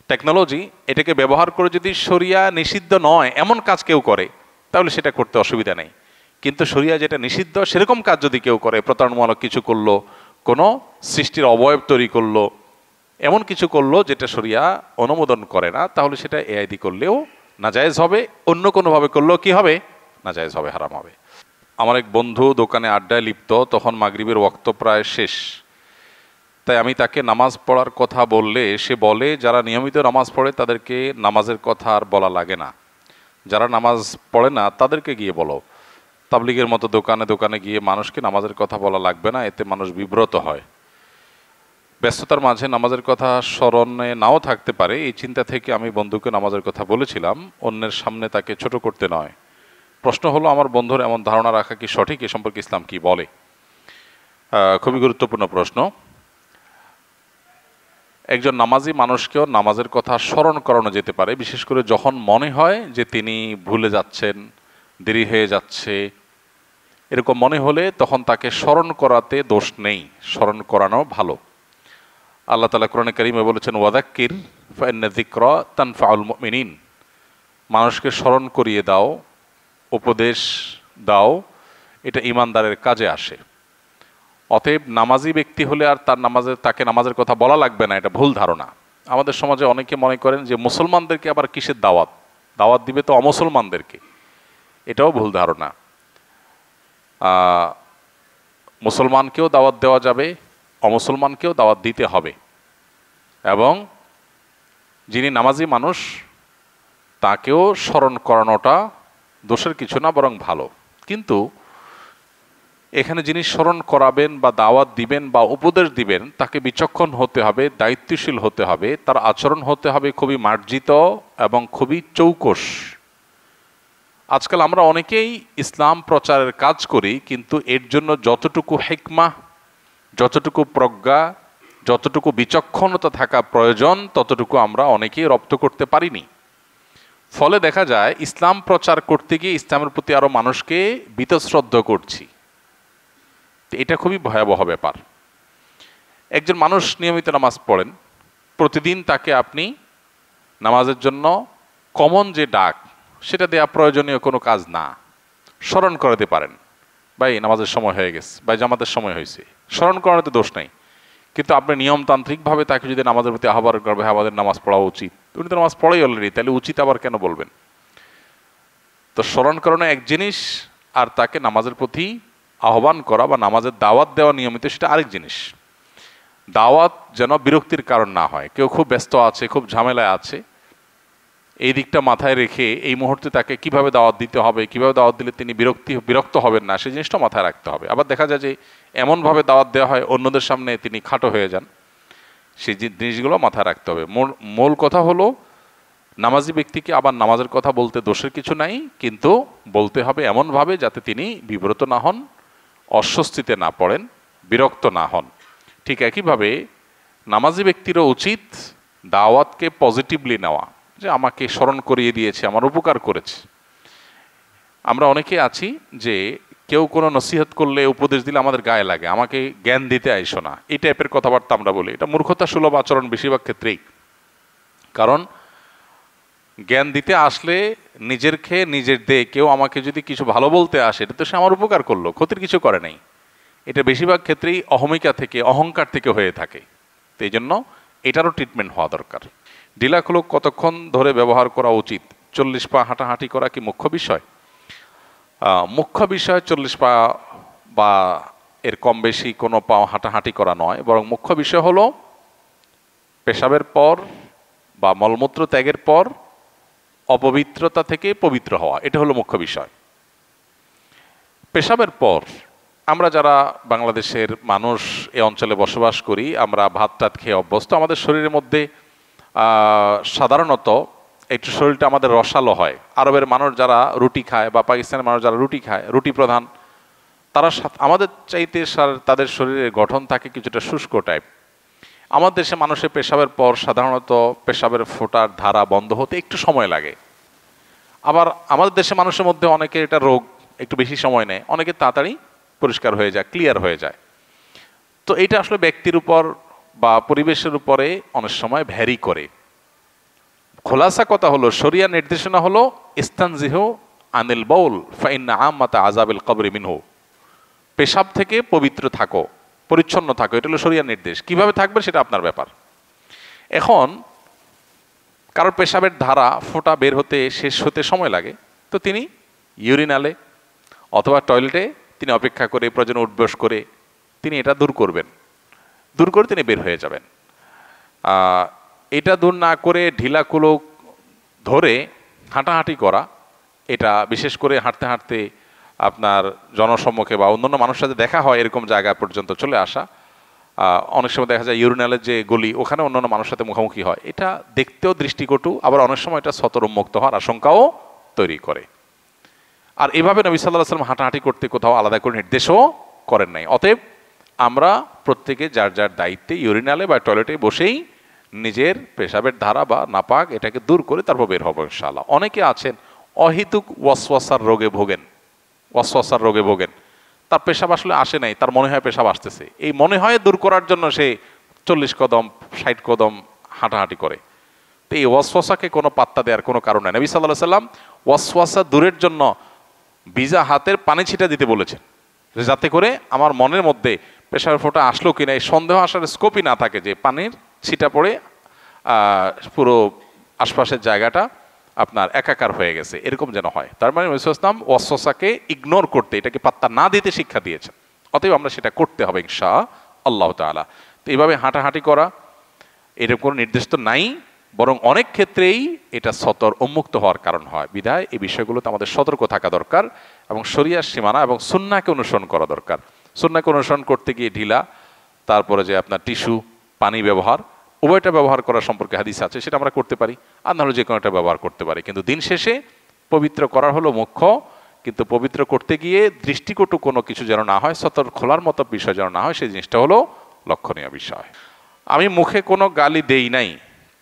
A: টেকনোলজি, এটাকে ব্যবহার করে যদি শরিয়া নিষিদ্ধ নয় এমন কাজ কেউ করে, তাহলে সেটা করতে অসুবিধা নেই। কিন্তু শরিয়া যেটা নিষিদ্ধ সেরকম কাজ যদি কেউ করে, প্রতারণামূলক কিছু করলো, কোনো সৃষ্টির অবয়ব তৈরি করলো, এমন কিছু করলো যেটা শরিয়া অনুমোদন করে না, তাহলে সেটা এআই দিয়ে করলেও নাজায়েজ হবে, অন্য কোনোভাবে করলেও কি হবে, নাজায়েজ হবে, হারাম হবে। আমার এক বন্ধু দোকানে আড্ডায় লিপ্ত, তখন মাগরিবের ওয়াক্ত প্রায় শেষ, তাই আমি তাকে নামাজ পড়ার কথা বললে সে বলে যারা নিয়মিত নামাজ পড়ে তাদেরকে নামাজের কথা আর বলা লাগে না, যারা নামাজ পড়ে না তাদেরকে গিয়ে বলো। তাবলিগের মতো দোকানে দোকানে গিয়ে মানুষকে নামাজের কথা বলা লাগবে না, এতে মানুষ বিব্রত হয়। ব্যস্ততার মাঝে নামাজের কথা স্মরণে নাও থাকতে পারে, এই চিন্তা থেকে আমি বন্ধুকে নামাজের কথা বলেছিলাম, অন্যের সামনে তাকে ছোট করতে নয়। প্রশ্ন হলো আমার বন্ধুর এমন ধারণা রাখা কি সঠিক, এ সম্পর্কে ইসলাম কি বলে? খুবই গুরুত্বপূর্ণ প্রশ্ন। একজন নামাজি মানুষকেও নামাজের কথা স্মরণ করানো যেতে পারে, বিশেষ করে যখন মনে হয় যে তিনি ভুলে যাচ্ছেন, দেরি হয়ে যাচ্ছে, এরকম মনে হলে তখন তাকে স্মরণ করাতে দোষ নেই, স্মরণ করানো ভালো। আল্লাহ তাআলা কোরআনে কারীমে বলেছেন, ওয়াযাক্কির ফাইন্না যিকরা তানফাউল মুমিনিন, মানুষকে স্মরণ করিয়ে দাও, উপদেশ দাও, এটা ঈমানদারের কাজে আসে। অতএব নামাজি ব্যক্তি হলে আর তাকে নামাজের কথা বলা লাগবে না, এটা ভুল ধারণা। আমাদের সমাজে অনেকে মনে করেন যে মুসলমানদেরকে আবার কিসের দাওয়াত, দাওয়াত দিবে তো অমুসলমানদেরকে, এটাও ভুল ধারণা। মুসলমানকেও দাওয়াত দেওয়া যাবে, অমুসলমানকেও দাওয়াত দিতে হবে, এবং যিনি নামাজি মানুষ তাকেও স্মরণ করানোটা দোষের কিছু না, বরং ভালো। কিন্তু এখানে যিনি স্মরণ করাবেন বা দাওয়াত দিবেন বা উপদেশ দিবেন, তাকে বিচক্ষণ হতে হবে, দায়িত্বশীল হতে হবে, তার আচরণ হতে হবে খুবই মার্জিত এবং খুবই চৌকস। আজকাল আমরা অনেকেই ইসলাম প্রচারের কাজ করি, কিন্তু এর জন্য যতটুকু হিকমা, যতটুকু প্রজ্ঞা, যতটুকু বিচক্ষণতা থাকা প্রয়োজন, ততটুকু আমরা অনেকেই রপ্ত করতে পারিনি। ফলে দেখা যায় ইসলাম প্রচার করতে গিয়ে ইসলামের প্রতি আরো মানুষকে বীতশ্রদ্ধ করছি। এটা খুবই ভয়াবহ ব্যাপার। একজন মানুষ নিয়মিত নামাজ পড়েন, প্রতিদিন তাকে আপনি নামাজের জন্য কমন যে ডাক, সেটা দেয়া প্রয়োজনীয় কোনো কাজ না, স্মরণ করাতে পারেন, ভাই নামাজের সময় হয়ে গেছে, ভাই জামাতের সময় হয়েছে, স্মরণ করানোতে দোষ নাই। কিন্তু আপনি নিয়মতান্ত্রিকভাবে তাকে যদি নামাজের প্রতি আহ্বান করবে, আমাদের নামাজ পড়া উচিত, উনি তো নামাজ পড়াই অলরেডি, তাহলে উচিত আবার কেন বলবেন? তো স্মরণ করানো এক জিনিস, আর তাকে নামাজের প্রতি আহ্বান করা বা নামাজের দাওয়াত দেওয়া নিয়মিত, সেটা আরেক জিনিস। দাওয়াত যেন বিরক্তির কারণ না হয়। কেউ খুব ব্যস্ত আছে, খুব ঝামেলায় আছে, এই দিকটা মাথায় রেখে এই মুহূর্তে তাকে কিভাবে দাওয়াত দিতে হবে, কিভাবে দাওয়াত দিলে তিনি বিরক্ত হবেন না, সেই জিনিসটা মাথায় রাখতে হবে। আবার দেখা যায় যে এমনভাবে দাওয়াত দেওয়া হয় অন্যদের সামনে তিনি খাটো হয়ে যান, সেই জিনিসগুলো মাথায় রাখতে হবে। মূল কথা হলো, নামাজি ব্যক্তিকে আবার নামাজের কথা বলতে দোষের কিছু নাই, কিন্তু বলতে হবে এমনভাবে যাতে তিনি বিব্রত না হন, অস্বস্তিতে না পড়েন, বিরক্ত না হন। ঠিক একইভাবে নামাজি ব্যক্তিরও উচিত দাওয়াতকে পজিটিভলি নেওয়া, যে আমাকে স্মরণ করিয়ে দিয়েছে, আমার উপকার করেছে। আমরা অনেকে আছি যে কেউ কোনো নসিহত করলে, উপদেশ দিলে আমাদের গায়ে লাগে, আমাকে জ্ঞান দিতে আইসো না, এই টাইপের কথাবার্তা আমরা বলি। এটা মূর্খতা সুলভ আচরণ বেশিরভাগ ক্ষেত্রেই। কারণ জ্ঞান দিতে আসলে নিজের খেয়ে নিজের দে, কেউ আমাকে যদি কিছু ভালো বলতে আসে, এটা তো সে আমার উপকার করলো, ক্ষতির কিছু করে নাই। এটা বেশিরভাগ ক্ষেত্রেই অহমিকা থেকে, অহংকার থেকে হয়ে থাকে। তো এই জন্য এটারও ট্রিটমেন্ট হওয়া দরকার। ঢিলাখুলক কতক্ষণ ধরে ব্যবহার করা উচিত? 40 পা হাঁটাহাঁটি করা কি মুখ্য বিষয়? মুখ্য বিষয় 40 পা বা এর কম বেশি কোনো পা হাঁটাহাঁটি করা নয়, বরং মুখ্য বিষয় হলো পেশাবের পর বা মলমূত্র ত্যাগের পর অপবিত্রতা থেকে পবিত্র হওয়া, এটা হলো মুখ্য বিষয়। পেশাবের পর আমরা যারা বাংলাদেশের মানুষ এই অঞ্চলে বসবাস করি, আমরা ভাত টাত খেয়ে অভ্যস্ত। আমাদের শরীরের মধ্যে সাধারণত একটু শরীরটা আমাদের রসালো হয়। আরবের মানুষ যারা রুটি খায় বা পাকিস্তানের মানুষ যারা রুটি খায়, রুটি প্রধান, তারা আমাদের চাইতে তাদের শরীরের গঠন থাকে কিছুটা শুষ্ক টাইপ। আমাদের দেশে মানুষের পেশাবের পর সাধারণত পেশাবের ফোঁটার ধারা বন্ধ হতে একটু সময় লাগে। আবার আমাদের দেশে মানুষের মধ্যে অনেকের এটা রোগ, একটু বেশি সময় নেয়, অনেকে তাড়াতাড়ি পরিষ্কার হয়ে যায়, ক্লিয়ার হয়ে যায়। তো এটা আসলে ব্যক্তির উপর বা পরিবেশের উপরে অনেক সময় ভ্যারি করে। খোলাসা কথা হলো, শরিয়া নির্দেশনা হলো ইস্তানজিহু আনিল বাউল ফাইন্না আম্মাতা আযাবিল কবরি মিনহু, পেশাব থেকে পবিত্র থাকো, পরিচ্ছন্ন থাকো, এটা হলো শরিয়ার নির্দেশ। কিভাবে থাকবে সেটা আপনার ব্যাপার। এখন কারোর পেশাবের ধারা ফোঁটা বের হতে, শেষ হতে সময় লাগে, তো তিনি ইউরিনালে অথবা টয়লেটে তিনি অপেক্ষা করে, প্রয়োজনে উঠবস করে তিনি এটা দূর করবেন, দূর করে তিনি বের হয়ে যাবেন। এটা দূর না করে ঢিলাকুলক ধরে হাঁটাহাঁটি করা, এটা বিশেষ করে হাঁটতে হাঁটতে আপনার জনসম্মুখে বা অন্যান্য মানুষের সাথে দেখা হয় এরকম জায়গা পর্যন্ত চলে আসা, অনেক সময় দেখা যায় ইউরিনালের যে গলি, ওখানে অন্যান্য মানুষের সাথে মুখোমুখি হয়, এটা দেখতেও দৃষ্টিকটু, আবার অনেক সময় এটা সতর উন্মুক্ত হওয়ার আশঙ্কাও তৈরি করে। আর এভাবে নবী সাল্লাল্লাহু আলাইহি ওয়াসাল্লাম হাঁটাহাঁটি করতে কোথাও আলাদা করে নির্দেশও করেন নাই। অতএব আমরা প্রত্যেকে যার যার দায়িত্বে ইউরিনালে বা টয়লেটে বসেই নিজের পেশাবের ধারা বা নাপাক এটাকে দূর করে তারপর বের হবো ইনশাআল্লাহ। অনেকে আছেন অহেতুক ওয়াসওয়াসার রোগে ভোগেন, ওয়াসওয়াসার রোগে ভোগেন, তার পেশাব আসলে আসে নাই, তার মনে হয় পেশাব আসতেছে, এই মনে হয় দূর করার জন্য সে 40 কদম 60 কদম হাঁটাহাঁটি করে। তো এই ওয়াসওয়াসাকে কোনো পাত্তা দেওয়ার কোনো কারণ নেই। নবী সাল্লাল্লাহু আলাইহি সাল্লাম ওয়াসওয়াসা দূরের জন্য ভিজা হাতের পানি ছিটা দিতে বলেছেন, যাতে করে আমার মনের মধ্যে পেশাবের ফোঁটা আসলো কিনা এই সন্দেহ আসার স্কোপই না থাকে, যে পানির ছিটা পড়ে পুরো আশপাশের জায়গাটা আপনার একাকার হয়ে গেছে, এরকম যেন হয়। তার মানে নবী সাল্লাল্লাহু আলাইহি ওয়াসাল্লাম ওয়াসওয়াসাকে ইগনোর করতে, এটাকে পাত্তা না দিতে শিক্ষা দিয়েছেন। অতএব আমরা সেটা করতে হবে ইনশাআল্লাহ তাআলা। তো এইভাবে হাঁটাহাঁটি করা এরকম কোনো নির্দেশ তো নাই, বরং অনেক ক্ষেত্রেই এটা সতর উন্মুক্ত হওয়ার কারণ হয়। বিধায় এই বিষয়গুলোতে আমাদের সতর্ক থাকা দরকার এবং শরিয়ার সীমানা এবং সুন্নাহকে অনুসরণ করা দরকার। সুন্নাহকে অনুসরণ করতে গিয়ে ঢিলা, তারপরে যে আপনার টিস্যু, পানি ব্যবহার, উভয়টা ব্যবহার করা সম্পর্কে হাদিস আছে, সেটা আমরা করতে পারি, আর নাহলে যে কোনো একটা ব্যবহার করতে পারি। কিন্তু দিন শেষে পবিত্র করা হলো মুখ্য, কিন্তু পবিত্র করতে গিয়ে দৃষ্টিকটু কোনো কিছু যেন না হয়, সতর খোলার মতো বিষয় যেন না হয়, সেই জিনিসটা হলো লক্ষণীয় বিষয়। আমি মুখে কোনো গালি দেই নাই,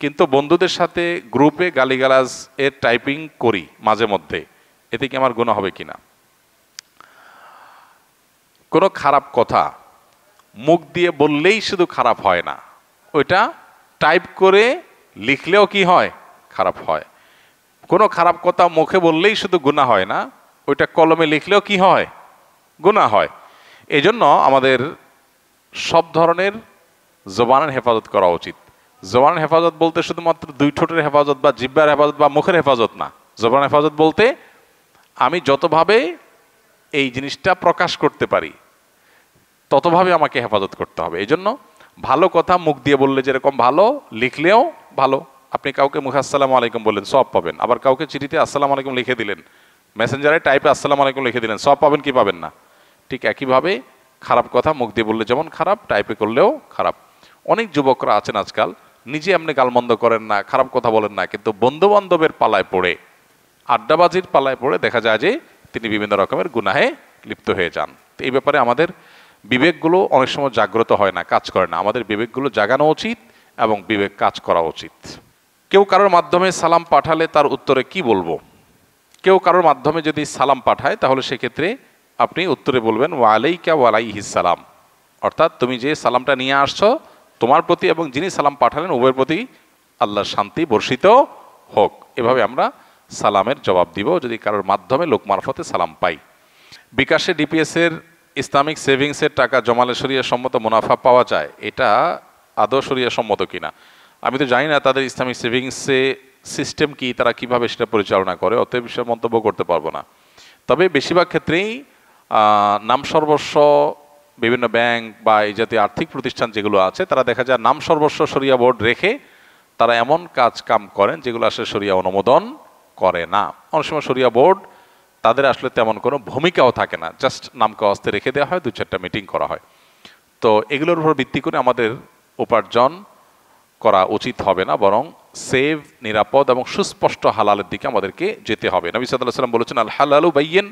A: কিন্তু বন্ধুদের সাথে গ্রুপে গালিগালাজ এর টাইপিং করি মাঝে মধ্যে, এতে কি আমার গুনাহ হবে কিনা? কোনো খারাপ কথা মুখ দিয়ে বললেই শুধু খারাপ হয় না, ওইটা টাইপ করে লিখলেও কি হয়? খারাপ হয়। কোনো খারাপ কথা মুখে বললেই শুধু গুনাহ হয় না, ওইটা কলমে লিখলেও কি হয়? গুনাহ হয়। এজন্য আমাদের সব ধরনের জবানের হেফাজত করা উচিত। জবানের হেফাজত বলতে শুধুমাত্র দুই ঠোঁটের হেফাজত বা জিহ্বার হেফাজত বা মুখের হেফাজত না। জবানের হেফাজত বলতে আমি যতভাবে এই জিনিসটা প্রকাশ করতে পারি ততভাবে আমাকে হেফাজত করতে হবে। এই জন্য ভালো কথা মুখ দিয়ে বললে যেরকম ভালো, লিখলেও ভালো। আপনি কাউকে মুখে আসসালামু আলাইকুম বললেন, সব পাবেন। আবার কাউকে চিঠিতে আসসালামু আলাইকুম লিখে দিলেন, মেসেঞ্জারে টাইপে আসসালামু আলাইকুম লিখে দিলেন, সব পাবেন কি পাবেন না? ঠিক একইভাবে খারাপ কথা মুখ দিয়ে বললে যেমন খারাপ, টাইপে করলেও খারাপ। অনেক যুবকরা আছেন আজকাল, নিজে আপনি গালমন্দ করেন না, খারাপ কথা বলেন না, কিন্তু বন্ধু বান্ধবের পালায় পড়ে, আড্ডাবাজির পালায় পড়ে দেখা যায় যে তিনি বিভিন্ন রকমের গুনাহে লিপ্ত হয়ে যান। তো এই ব্যাপারে আমাদের বিবেকগুলো অনেক সময় জাগ্রত হয় না, কাজ করে না। আমাদের বিবেকগুলো জাগানো উচিত এবং বিবেক কাজ করা উচিত। কেউ কারোর মাধ্যমে সালাম পাঠালে তার উত্তরে কি বলবো? কেউ কারোর মাধ্যমে যদি সালাম পাঠায় তাহলে সেক্ষেত্রে আপনি উত্তরে বলবেন ওয়ালাইকা ওয়ালাইহিস সালাম, অর্থাৎ তুমি যে সালামটা নিয়ে আসছো তোমার প্রতি এবং যিনি সালাম পাঠালেন উভয়ের প্রতি আল্লাহর শান্তি বর্ষিত হোক। এভাবে আমরা সালামের জবাব দিব যদি কারোর মাধ্যমে লোক মারফতে সালাম পাই। বিকাশে ডিপিএস এর ইসলামিক সেভিংসের টাকা জমালে শরিয়া সম্মত মুনাফা পাওয়া যায়, এটা আদৌ শরিয়া সম্মত কিনা আমি তো জানি না। তাদের ইসলামিক সেভিংসে সিস্টেম কি, তারা কিভাবে সেটা পরিচালনা করে, অতএব বিষয়ে মন্তব্য করতে পারবো না। তবে বেশিরভাগ ক্ষেত্রেই নাম সর্বস্ব বিভিন্ন ব্যাংক বা এই জাতীয় আর্থিক প্রতিষ্ঠান যেগুলো আছে, তারা দেখা যায় নাম সর্বস্ব শরিয়া বোর্ড রেখে তারা এমন কাজ কাম করেন যেগুলো আসলে শরিয়া অনুমোদন করে না। অনেক সময় শরিয়া বোর্ড তাদের আসলে তেমন কোনো ভূমিকাও থাকে না, জাস্ট নাম কাওয়াস্তে রেখে দেওয়া হয়, 2-4টা মিটিং করা হয়। তো এগুলোর উপর ভিত্তি করে আমাদের উপার্জন করা উচিত হবে না, বরং সেভ, নিরাপদ এবং সুস্পষ্ট হালালের দিকে আমাদেরকে যেতে হবে। নবী সাল্লাল্লাহু আলাইহি ওয়াসাল্লাম বলেছেন আল হালালু বাইয়িন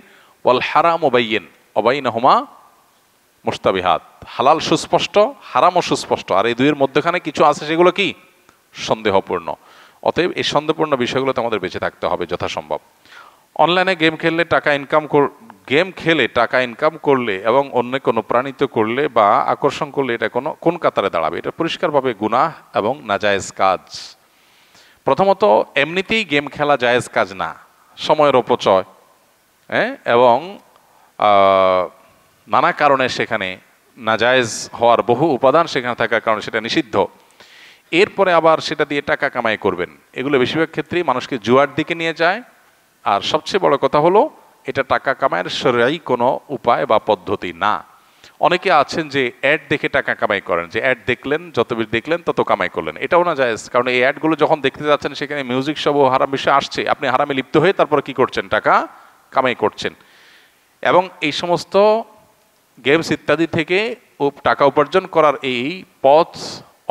A: ওয়াল হারামু বাইয়িন ওয়া বাইনাহুমা মুশতাবিহাত। হালাল সুস্পষ্ট, হারামও সুস্পষ্ট, আর এই দুইয়ের মধ্যখানে কিছু আছে সেগুলো কি সন্দেহপূর্ণ। অতএব এই সন্দেহপূর্ণ বিষয়গুলোতে আমাদের বেঁচে থাকতে হবে যথাসম্ভব। অনলাইনে গেম খেললে টাকা ইনকাম করলে এবং অন্যকে অনুপ্রাণিত করলে বা আকর্ষণ করলে এটা কোন কাতারে দাঁড়াবে? এটা পরিষ্কারভাবে গুনাহ এবং নাজায়েজ কাজ। প্রথমত এমনিতেই গেম খেলা জায়েজ কাজ না, সময়ের অপচয়, এবং নানা কারণে সেখানে নাজায়েজ হওয়ার বহু উপাদান সেখানে থাকার কারণে সেটা নিষিদ্ধ। এরপরে আবার সেটা দিয়ে টাকা কামাই করবেন, এগুলো বেশিরভাগ ক্ষেত্রেই মানুষকে জুয়ার দিকে নিয়ে যায়। আর সবচেয়ে বড় কথা হলো এটা টাকা কামাইয়ের শরঈ কোনো উপায় বা পদ্ধতি না। অনেকে আছেন যে অ্যাড দেখে টাকা কামাই করেন, যে অ্যাড দেখলেন, যত বেশি দেখলেন তত কামাই করলেন, এটাও না জায়েজ। কারণ এই অ্যাডগুলো যখন দেখতে যাচ্ছেন সেখানে মিউজিক সব হারাম বিষয় আসছে, আপনি হারামে লিপ্ত হয়ে তারপরে কি করছেন? টাকা কামাই করছেন। এবং এই সমস্ত গেমস ইত্যাদি থেকে টাকা উপার্জন করার এই পথ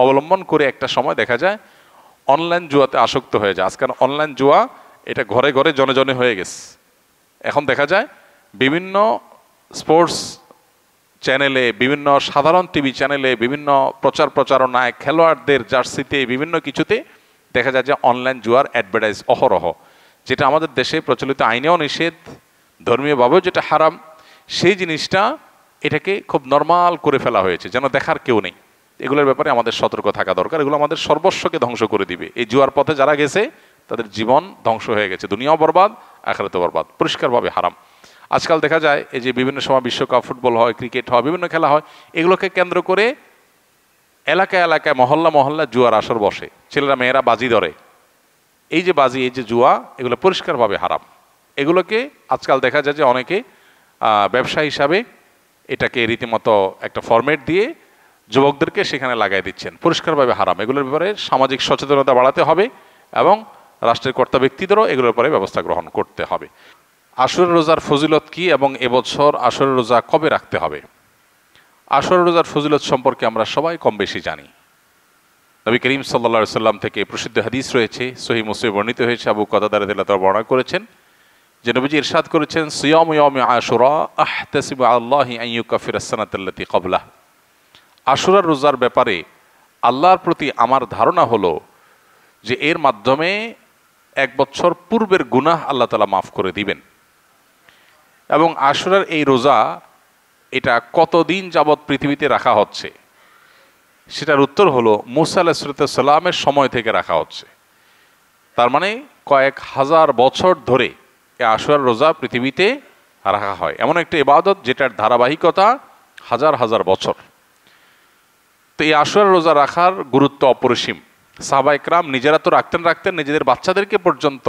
A: অবলম্বন করে একটা সময় দেখা যায় অনলাইন জুয়াতে আসক্ত হয়ে যায়। আজকাল অনলাইন জুয়া এটা ঘরে ঘরে জনে জনে হয়ে গেছে। এখন দেখা যায় বিভিন্ন স্পোর্টস চ্যানেলে, বিভিন্ন সাধারণ টিভি চ্যানেলে, বিভিন্ন প্রচারণায়, খেলোয়াড়দের জার্সিতে, বিভিন্ন কিছুতে দেখা যায় যে অনলাইন জুয়ার অ্যাডভার্টাইজ অহরহ, যেটা আমাদের দেশে প্রচলিত আইনেও নিষেধ, ধর্মীয়ভাবেও যেটা হারাম, সেই জিনিসটা এটাকে খুব নর্মাল করে ফেলা হয়েছে, যেন দেখার কেউ নেই। এগুলোর ব্যাপারে আমাদের সতর্ক থাকা দরকার। এগুলো আমাদের সর্বস্বকে ধ্বংস করে দিবে। এই জুয়ার পথে যারা গেছে তাদের জীবন ধ্বংস হয়ে গেছে, দুনিয়াও বরবাদ, আখিরাতেও বরবাদ, পরিষ্কারভাবে হারাম। আজকাল দেখা যায় এই যে বিভিন্ন সময় বিশ্বকাপ, ফুটবল হয়, ক্রিকেট হয়, বিভিন্ন খেলা হয়, এগুলোকে কেন্দ্র করে এলাকায় এলাকায়, মহল্লা মহল্লা জুয়ার আসর বসে, ছেলেরা মেয়েরা বাজি ধরে। এই যে বাজি, এই যে জুয়া, এগুলো পরিষ্কারভাবে হারাম। এগুলোকে আজকাল দেখা যায় যে অনেকে ব্যবসা হিসাবে এটাকে রীতিমতো একটা ফরম্যাট দিয়ে যুবকদেরকে সেখানে লাগাই দিচ্ছেন, পরিষ্কারভাবে হারাম। এগুলোর ব্যাপারে সামাজিক সচেতনতা বাড়াতে হবে এবং রাষ্ট্রের কর্তা ব্যক্তিদেরও এগুলোর ব্যাপারে ব্যবস্থা গ্রহণ করতে হবে। আশুরা রোজার ফজিলত কি এবং এবছর আশুরা রোজা কবে রাখতে হবে? আশুরা রোজার ফজিলত সম্পর্কে আমরা সবাই কম বেশি জানি। নবী করিম সাল্লাল্লাহু আলাইহি সাল্লাম থেকে প্রসিদ্ধ হাদিস রয়েছে, সহিহ মুসলিমে বর্ণিত হয়েছে, আবু কাতাদা রাদিয়াল্লাহু তাআলা বর্ণনা করেছেন যে নবীজি ইরশাদ করেছেন, সিয়ামু ইয়াউমি আশুরা আহতাসিবু আল্লাহি আন ইউকাফিরাস সানাতাল্লাতী ক্বাবলাহ। আশুরার রোজার ব্যাপারে আল্লাহর প্রতি আমার ধারণা হলো যে এর মাধ্যমে 1 বছর পূর্বের গুনাহ আল্লাহ তাআলা মাফ করে দিবেন। এবং আশুরার এই রোজা এটা কতদিন যাবৎ পৃথিবীতে রাখা হচ্ছে, সেটার উত্তর হলো মুসা আলাইহিস সালামের সময় থেকে রাখা হচ্ছে। তার মানে কয়েক হাজার বছর ধরে এই আশুরার রোজা পৃথিবীতে রাখা হয়। এমন একটা ইবাদত যেটার ধারাবাহিকতা হাজার হাজার বছর। তো এই আশুরার রোজা রাখার গুরুত্ব অপরিসীম। সাহাবায়ে কেরাম নিজেরা তো রাখতেন, নিজেদের বাচ্চাদেরকে পর্যন্ত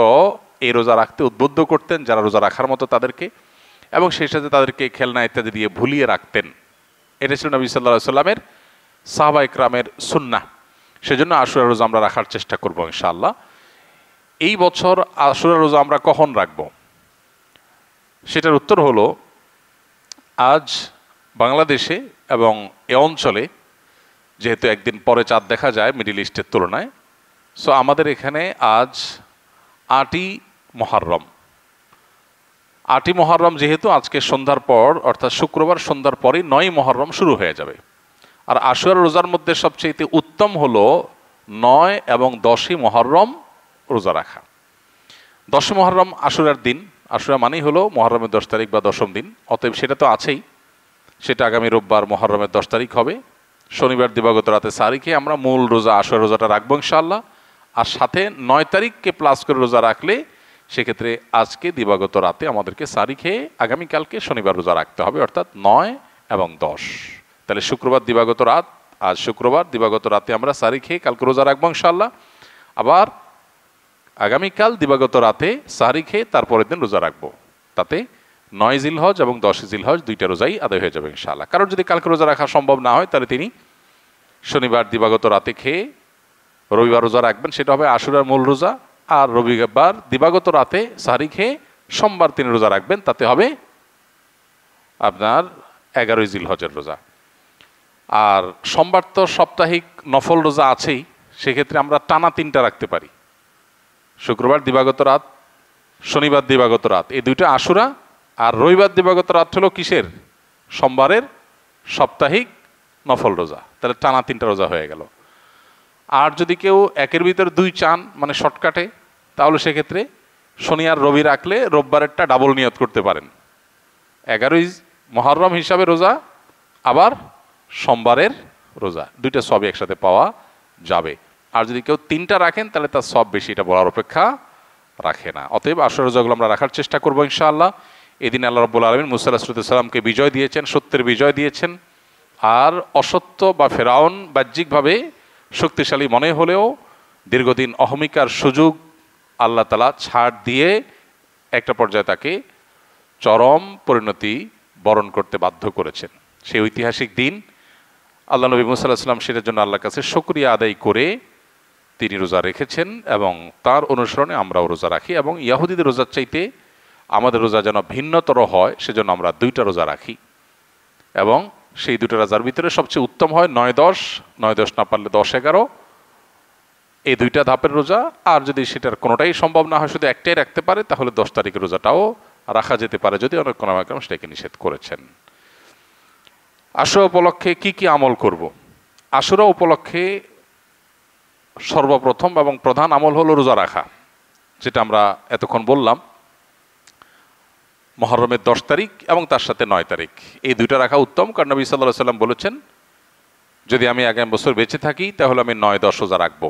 A: এই রোজা রাখতে উদ্বুদ্ধ করতেন, যারা রোজা রাখার মতো তাদেরকে, এবং সেই সাথে তাদেরকে খেলনা ইত্যাদি দিয়ে ভুলিয়ে রাখতেন। এটা ছিল নবী সাল্লাল্লাহু আলাইহি সাল্লামের, সাহাবায়ে কেরামের সুন্নাহ। সেজন্য আশুরা রোজা আমরা রাখার চেষ্টা করব ইনশাআল্লাহ। এই বছর আশুরা রোজা আমরা কখন রাখব, সেটার উত্তর হলো আজ বাংলাদেশে এবং এ অঞ্চলে যেহেতু একদিন পরে চাঁদ দেখা যায় মিডল ইস্টের তুলনায়, সো আমাদের এখানে আজ 8ই মুহররম। 8ই মুহররম যেহেতু আজকে সন্ধ্যার পর, অর্থাৎ শুক্রবার সন্ধ্যার পরেই 9ই মুহররম শুরু হয়ে যাবে। আর আশুরা রোজার মধ্যে সবচেয়ে উত্তম হলো 9 এবং 10ই মুহররম রোজা রাখা। 10ই মুহররম আশুরার দিন, আশুরা মানেই হলো মুহররমের 10 তারিখ বা 10ম দিন, অতএব সেটা তো আছেই। সেটা আগামী রোববার মুহররমের 10 তারিখ হবে। শনিবার দিবাগত রাতে সাহরি খেয়ে আমরা মূল রোজা আশুরা রোজাটা রাখবো ইনশাআল্লাহ। আর সাথে 9 তারিখকে প্লাস করে রোজা রাখলে সেক্ষেত্রে আজকে দিবাগত রাতে আমাদেরকে সাহরি খেয়ে আগামীকালকে শনিবার রোজা রাখতে হবে, অর্থাৎ 9 এবং 10। তাহলে শুক্রবার দিবাগত রাত, আজ শুক্রবার দিবাগত রাতে আমরা সাহরি খেয়ে কালকে রোজা রাখবো ইনশাআল্লাহ। আবার আগামীকাল দিবাগত রাতে সাহরি খেয়ে তারপরের দিন রোজা রাখবো। তাতে 9 জিলহজ এবং 10 জিলহজ দুইটা রোজাই আদায় হয়ে যাবে ইনশাআল্লাহ। কারণ যদি কালকে রোজা রাখা সম্ভব না হয় তাহলে তিনি শনিবার দিবাগত রাতে খেয়ে রবিবার রোজা রাখবেন, সেটা হবে আশুরার মূল রোজা। আর রবিবার দিবাগত রাতে সাহরি খেয়ে সোমবার তিনি রোজা রাখবেন, তাতে হবে আপনার 11ই জিলহজের রোজা। আর সোমবার তো সাপ্তাহিক নফল রোজা আছেই, সেক্ষেত্রে আমরা টানা 3টা রাখতে পারি, শুক্রবার দিবাগত রাত, শনিবার দিবাগত রাত, এই দুইটা আশুরা। আর রবিবার দিবাগত রাত হলো কিসের? সোমবারের সাপ্তাহিক নফল রোজা। তাহলে টানা 3টা রোজা হয়ে গেল। আর যদি কেউ একের ভিতর 2 চান, মানে শর্টকাটে, তাহলে সেক্ষেত্রে শনি আর রবি রাখলে রোববারেরটা ডাবল নিয়ত করতে পারেন, 11ই মুহররম হিসাবে রোজা, আবার সোমবারের রোজা, দুইটা সবই একসাথে পাওয়া যাবে। আর যদি কেউ 3টা রাখেন তাহলে তার সব বেশি, এটা বলার অপেক্ষা রাখে না। অতএব আশুরা রোজাগুলো আমরা রাখার চেষ্টা করবো ইনশাআল্লাহ। এদিন আল্লাহ রাব্বুল আলামিন মুসা আলাইহিস সালামকে বিজয় দিয়েছেন, সত্যের বিজয় দিয়েছেন। আর অসত্য বা ফেরাউন বাহ্যিকভাবে শক্তিশালী মনে হলেও দীর্ঘদিন অহমিকার সুযোগ আল্লাহ তাআলা ছাড় দিয়ে একটা পর্যায়ে তাকে চরম পরিণতি বরণ করতে বাধ্য করেছেন। সেই ঐতিহাসিক দিন আল্লাহ নবী মুসা আলাইহিস সালাম সেটার জন্য আল্লাহর কাছে শুকরিয়া আদায় করে তিনি রোজা রেখেছেন, এবং তার অনুসরণে আমরাও রোজা রাখি। এবং ইহুদিদের রোজার চাইতে আমাদের রোজা যেন ভিন্নতর হয়, সেজন্য আমরা 2টা রোজা রাখি। এবং সেই 2টা রোজার ভিতরে সবচেয়ে উত্তম হয় 9-10, 9-10 না পারলে 10-11, এই 2টা ধাপের রোজা। আর যদি সেটার কোনোটাই সম্ভব না হয়, শুধু একটাই রাখতে পারে, তাহলে 10 তারিখের রোজাটাও রাখা যেতে পারে, যদি অনেক কোনো সেটাকে নিষেধ করেছেন। আশুরা উপলক্ষে কি কি আমল করব। আশুরা উপলক্ষে সর্বপ্রথম এবং প্রধান আমল হলো রোজা রাখা, যেটা আমরা এতক্ষণ বললাম। মুহররমের 10 তারিখ এবং তার সাথে 9 তারিখ এই দুইটা রাখা উত্তম, কারণ নবী সাল্লাল্লাহু আলাইহি সাল্লাম বলেছেন, যদি আমি আগামী বছর বেঁচে থাকি তাহলে আমি 9-10 রোজা রাখবো।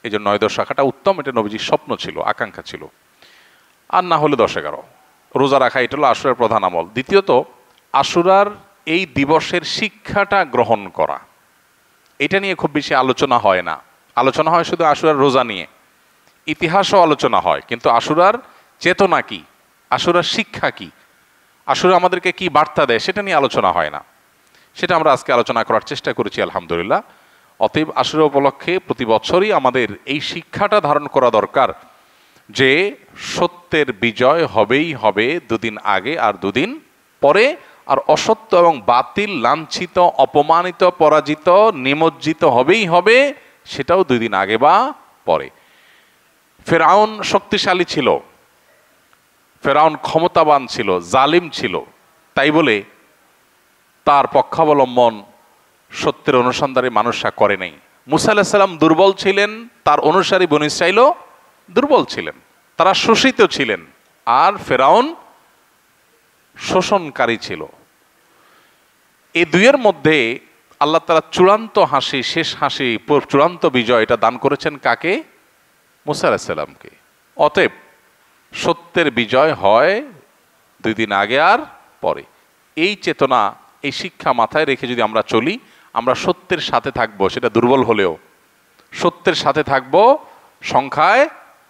A: এই জন্য 9-10 রাখাটা উত্তম, এটা নবীজির স্বপ্ন ছিল, আকাঙ্ক্ষা ছিল। আর না হলে 10-11 রোজা রাখা, এটা হলো আশুরার প্রধান আমল। দ্বিতীয়ত, আশুরার এই দিবসের শিক্ষাটা গ্রহণ করা, এটা নিয়ে খুব বেশি আলোচনা হয় না। আলোচনা হয় শুধু আশুরার রোজা নিয়ে, ইতিহাসও আলোচনা হয়, কিন্তু আশুরার চেতনা কি, আশুরার শিক্ষা কি, আশুরা আমাদেরকে কি বার্তা দেয়, সেটা নিয়ে আলোচনা হয় না। সেটা আমরা আজকে আলোচনা করার চেষ্টা করেছি আলহামদুলিল্লাহ। অতএব আশুরা উপলক্ষে প্রতি বছরই আমাদের এই শিক্ষাটা ধারণ করা দরকার যে সত্যের বিজয় হবেই হবে, দুদিন আগে আর দুদিন পরে। আর অসত্য এবং বাতিল লাঞ্ছিত, অপমানিত, পরাজিত, নিমজ্জিত হবেই হবে, সেটাও 2 দিন আগে বা পরে। ফেরাউন শক্তিশালী ছিল, ফেরাউন ক্ষমতাবান ছিল, জালিম ছিল, তাই বলে তার পক্ষাবলম্বন সত্যের অনুসন্ধানে মানুষরা করে নাই। মুসা আলাইহিস সালাম দুর্বল ছিলেন, তার অনুসারী বনী ইসরাঈলও দুর্বল ছিলেন, তারা শোষিত ছিলেন, আর ফেরাউন শোষণকারী ছিল। এই দুইয়ের মধ্যে আল্লাহ তাআলা চূড়ান্ত হাসি, শেষ হাসি, চূড়ান্ত বিজয় এটা দান করেছেন কাকে? মুসা আলাইহিস সালামকে। অতএব সত্যের বিজয় হয় 2 দিন আগে আর পরে। এই চেতনা, এই শিক্ষা মাথায় রেখে যদি আমরা চলি, আমরা সত্যের সাথে থাকবো, সেটা দুর্বল হলেও সত্যের সাথে থাকবো, সংখ্যায়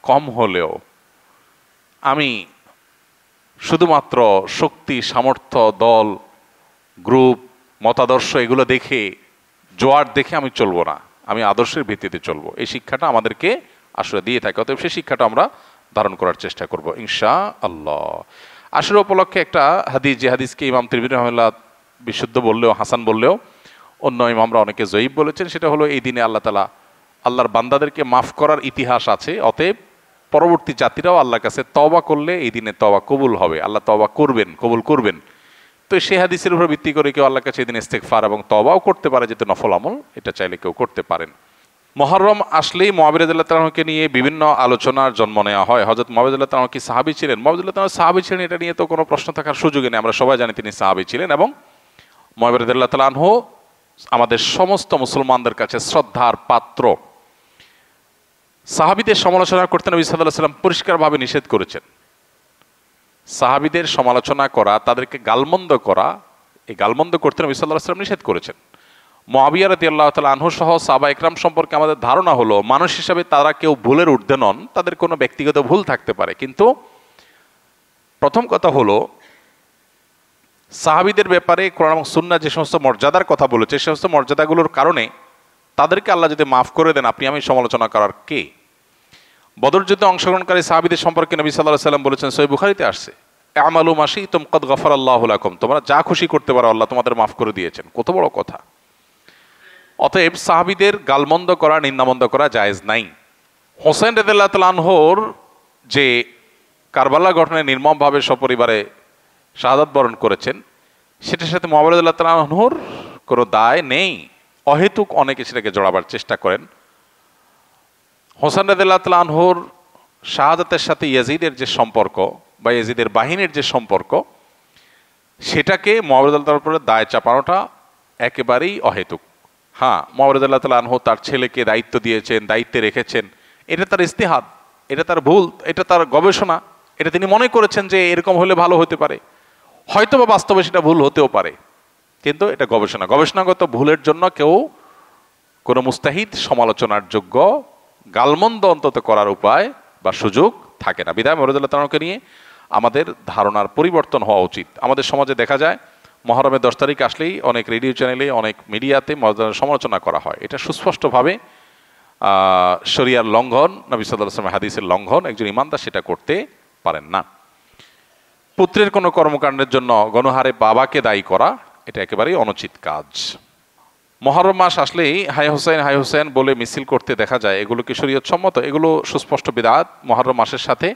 A: কম হলেও। আমি শুধুমাত্র শক্তি, সামর্থ্য, দল, গ্রুপ, মতাদর্শ এগুলো দেখে, জোয়ার দেখে আমি চলবো না, আমি আদর্শের ভিত্তিতে চলবো। এই শিক্ষাটা আমাদেরকে আসলে দিয়ে থাকে। অতএব সেই শিক্ষাটা আমরা ধারণ করার চেষ্টা করব ইনশাআল্লাহ। আশুরা উপলক্ষে একটা হাদিস, যে হাদিসকে ইমাম তিরমিজি রাহিমাহুল্লাহ বিশুদ্ধ বললেও, হাসান বললেও, অন্য ইমামরা অনেকে জয়ীফ বলেছেন, সেটা হলো এই দিনে আল্লাহ তাআলা আল্লাহর বান্দাদেরকে মাফ করার ইতিহাস আছে। অতএব পরবর্তী জাতিরাও আল্লাহর কাছে তওবা করলে এই দিনে তওবা কবুল হবে, আল্লাহ তওবা করবেন, কবুল করবেন। তো সেই হাদিসের উপর ভিত্তি করে কেউ আল্লাহর কাছে এই দিন ইস্তেগফার এবং তওবাও করতে পারে, যেহেতু নফল আমল, এটা চাইলে কেউ করতে পারেন। মুহররম আসলেই মুআবিয়া রাদিয়াল্লাহু তাআলাকে নিয়ে বিভিন্ন আলোচনার জন্ম নেওয়া হয়। হযরত মুআবিয়া রাদিয়াল্লাহু তাআলা কি সাহাবী ছিলেন? মুআবিয়া রাদিয়াল্লাহু তাআলা সাহাবী ছিলেন, এটা নিয়ে তো কোনো প্রশ্ন থাকার সুযোগই নেই। আমরা সবাই জানি তিনি সাহাবী ছিলেন, এবং মুআবিয়া রাদিয়াল্লাহু তাআলা আনহু আমাদের সমস্ত মুসলমানদের কাছে শ্রদ্ধার পাত্র। সাহাবীদের সমালোচনা করতে নবী সাল্লাল্লাহু আলাইহি ওয়াসাল্লাম পরিষ্কারভাবে নিষেধ করেছেন। সাহাবীদের সমালোচনা করা, তাদেরকে গালমন্দ করা, এই গালমন্দ করতে নবী সাল্লাল্লাহু আলাইহি ওয়াসাল্লাম নিষেধ করেছেন। মুআবিয়া রাদিয়াল্লাহু তাআলা আনহু সহ সাহাবা ইকরাম সম্পর্কে আমাদের ধারণা হলো, মানুষ হিসাবে তারা কেউ ভুলের ঊর্ধ্বে নন, তাদের কোনো ব্যক্তিগত ভুল থাকতে পারে। কিন্তু প্রথম কথা হলো, সাহাবীদের ব্যাপারে কোরআন এবং সুন্নাহ যে সমস্ত মর্যাদার কথা বলেছে, সেই সমস্ত মর্যাদাগুলোর কারণে তাদেরকে আল্লাহ যদি মাফ করে দেন, আপনি আমি সমালোচনা করার কে? বদর যুদ্ধে অংশগ্রহণকারী সাহাবীদের সম্পর্কে নবী সাল্লাল্লাহু আলাইহি ওয়াসাল্লাম বলেছেন, সহিহ বুখারীতে আসছে, আমালু মা শি'তুম ক্বাদ গাফারাল্লাহু লাকুম, তোমরা যা খুশি করতে পারো, আল্লাহ তোমাদের মাফ করে দিয়েছেন। কত বড় কথা! অতএব সাহাবীদের গালমন্দ করা, নিন্দামন্দ করা জায়েজ নাই। হোসেন রাদিয়াল্লাহু তাআলা আনহুর যে কারবালা ঘটনায় নির্মমভাবে সপরিবারে শাহাদাত বরণ করেছেন, সেটার সাথে মুআবিয়া রাদিয়াল্লাহু তাআলা আনহুর কোনো দায় নেই। অহেতুক অনেকে সেটাকে জড়াবার চেষ্টা করেন। হোসেন রাদিয়াল্লাহু তাআলা আনহুর শাহাদাতের সাথে ইয়াজিদের যে সম্পর্ক বা ইয়াজিদের বাহিনীর যে সম্পর্ক, সেটাকে মুআবিয়া রাদিয়াল্লাহু তাআলার উপরে দায় চাপানোটা একেবারেই অহেতুক। হ্যাঁ, মুআবিয়া রাদিয়াল্লাহু তাআলা আনহু তার ছেলেকে দায়িত্ব দিয়েছেন, দায়িত্বে রেখেছেন, এটা তার ইজতিহাদ, এটা তার ভুল, এটা তার গবেষণা, এটা তিনি মনে করেছেন যে এরকম হলে ভালো হতে পারে। হয়তো বা বাস্তবে সেটা ভুল হতেও পারে, কিন্তু এটা গবেষণা, গবেষণাগত ভুলের জন্য কেউ কোনো মুস্তাহিদ সমালোচনার যোগ্য, গালমন্দ অন্তত করার উপায় বা সুযোগ থাকে না। বিধায় মুআবিয়া রাদিয়াল্লাহু তাআলাকে নিয়ে আমাদের ধারণার পরিবর্তন হওয়া উচিত। আমাদের সমাজে দেখা যায় মুহররমের 10 তারিখ আসলেই অনেক রেডিও চ্যানেলে, অনেক মিডিয়াতে সমালোচনা করা হয়। এটা সুস্পষ্টভাবে শরিয়ার লঙ্ঘন, নবী সাল্লাল্লাহু আলাইহি ওয়াসাল্লামের হাদিসের লঙ্ঘন। একজন ইমানদার সেটা করতে পারেন না। পুত্রের কোনো কর্মকাণ্ডের জন্য গণহারে বাবাকে দায়ী করা, এটা একেবারেই অনুচিত কাজ। মুহররম মাস আসলেই হাই হোসেন বলে মিছিল করতে দেখা যায়, এগুলো কি শরীয়ত সম্মত? এগুলো সুস্পষ্ট বিদআত। মুহররম মাসের সাথে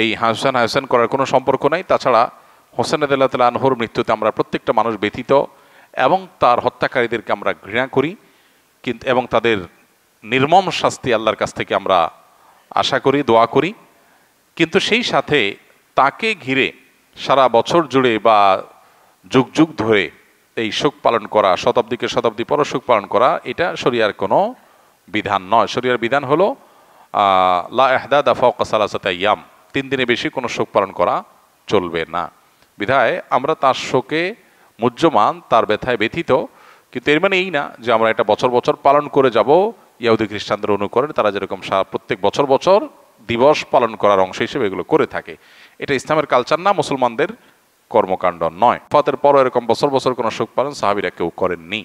A: এই হাই হোসেন করার কোনো সম্পর্ক নাই। তাছাড়া হোসেন রাদিয়াল্লাহু তাআলা আনহুর মৃত্যুতে আমরা প্রত্যেকটা মানুষ ব্যথিত। এবং তার হত্যাকারীদেরকে আমরা ঘৃণা করি, কিন্তু এবং তাদের নির্মম শাস্তি আল্লাহর কাছ থেকে আমরা আশা করি, দোয়া করি। কিন্তু সেই সাথে তাকে ঘিরে সারা বছর জুড়ে বা যুগ যুগ ধরে এই শোক পালন করা, শতাব্দীকে শতাব্দী পর শোক পালন করা, এটা শরিয়ার কোনো বিধান নয়। শরিয়ার বিধান হলো লা ইহদাদা ফাওকা সালাসাতি আইয়াম, 3 দিনে বেশি কোনো শোক পালন করা চলবে না। বিধায় আমরা তার শোকে মুহ্যমান, তার ব্যথায় ব্যথিত, কিন্তু এর মানে এই না যে আমরা এটা বছর বছর পালন করে যাব। ইহুদি খ্রিস্টানদের অনুকরণে তারা যেরকম প্রত্যেক বছর বছর দিবস পালন করার অংশ হিসেবে এগুলো করে থাকে, এটা ইসলামের কালচার না, মুসলমানদের কর্মকাণ্ড নয়। ফাতের পরও এরকম বছর বছর কোনো শোক পালন সাহাবীরা কেউ করেননি।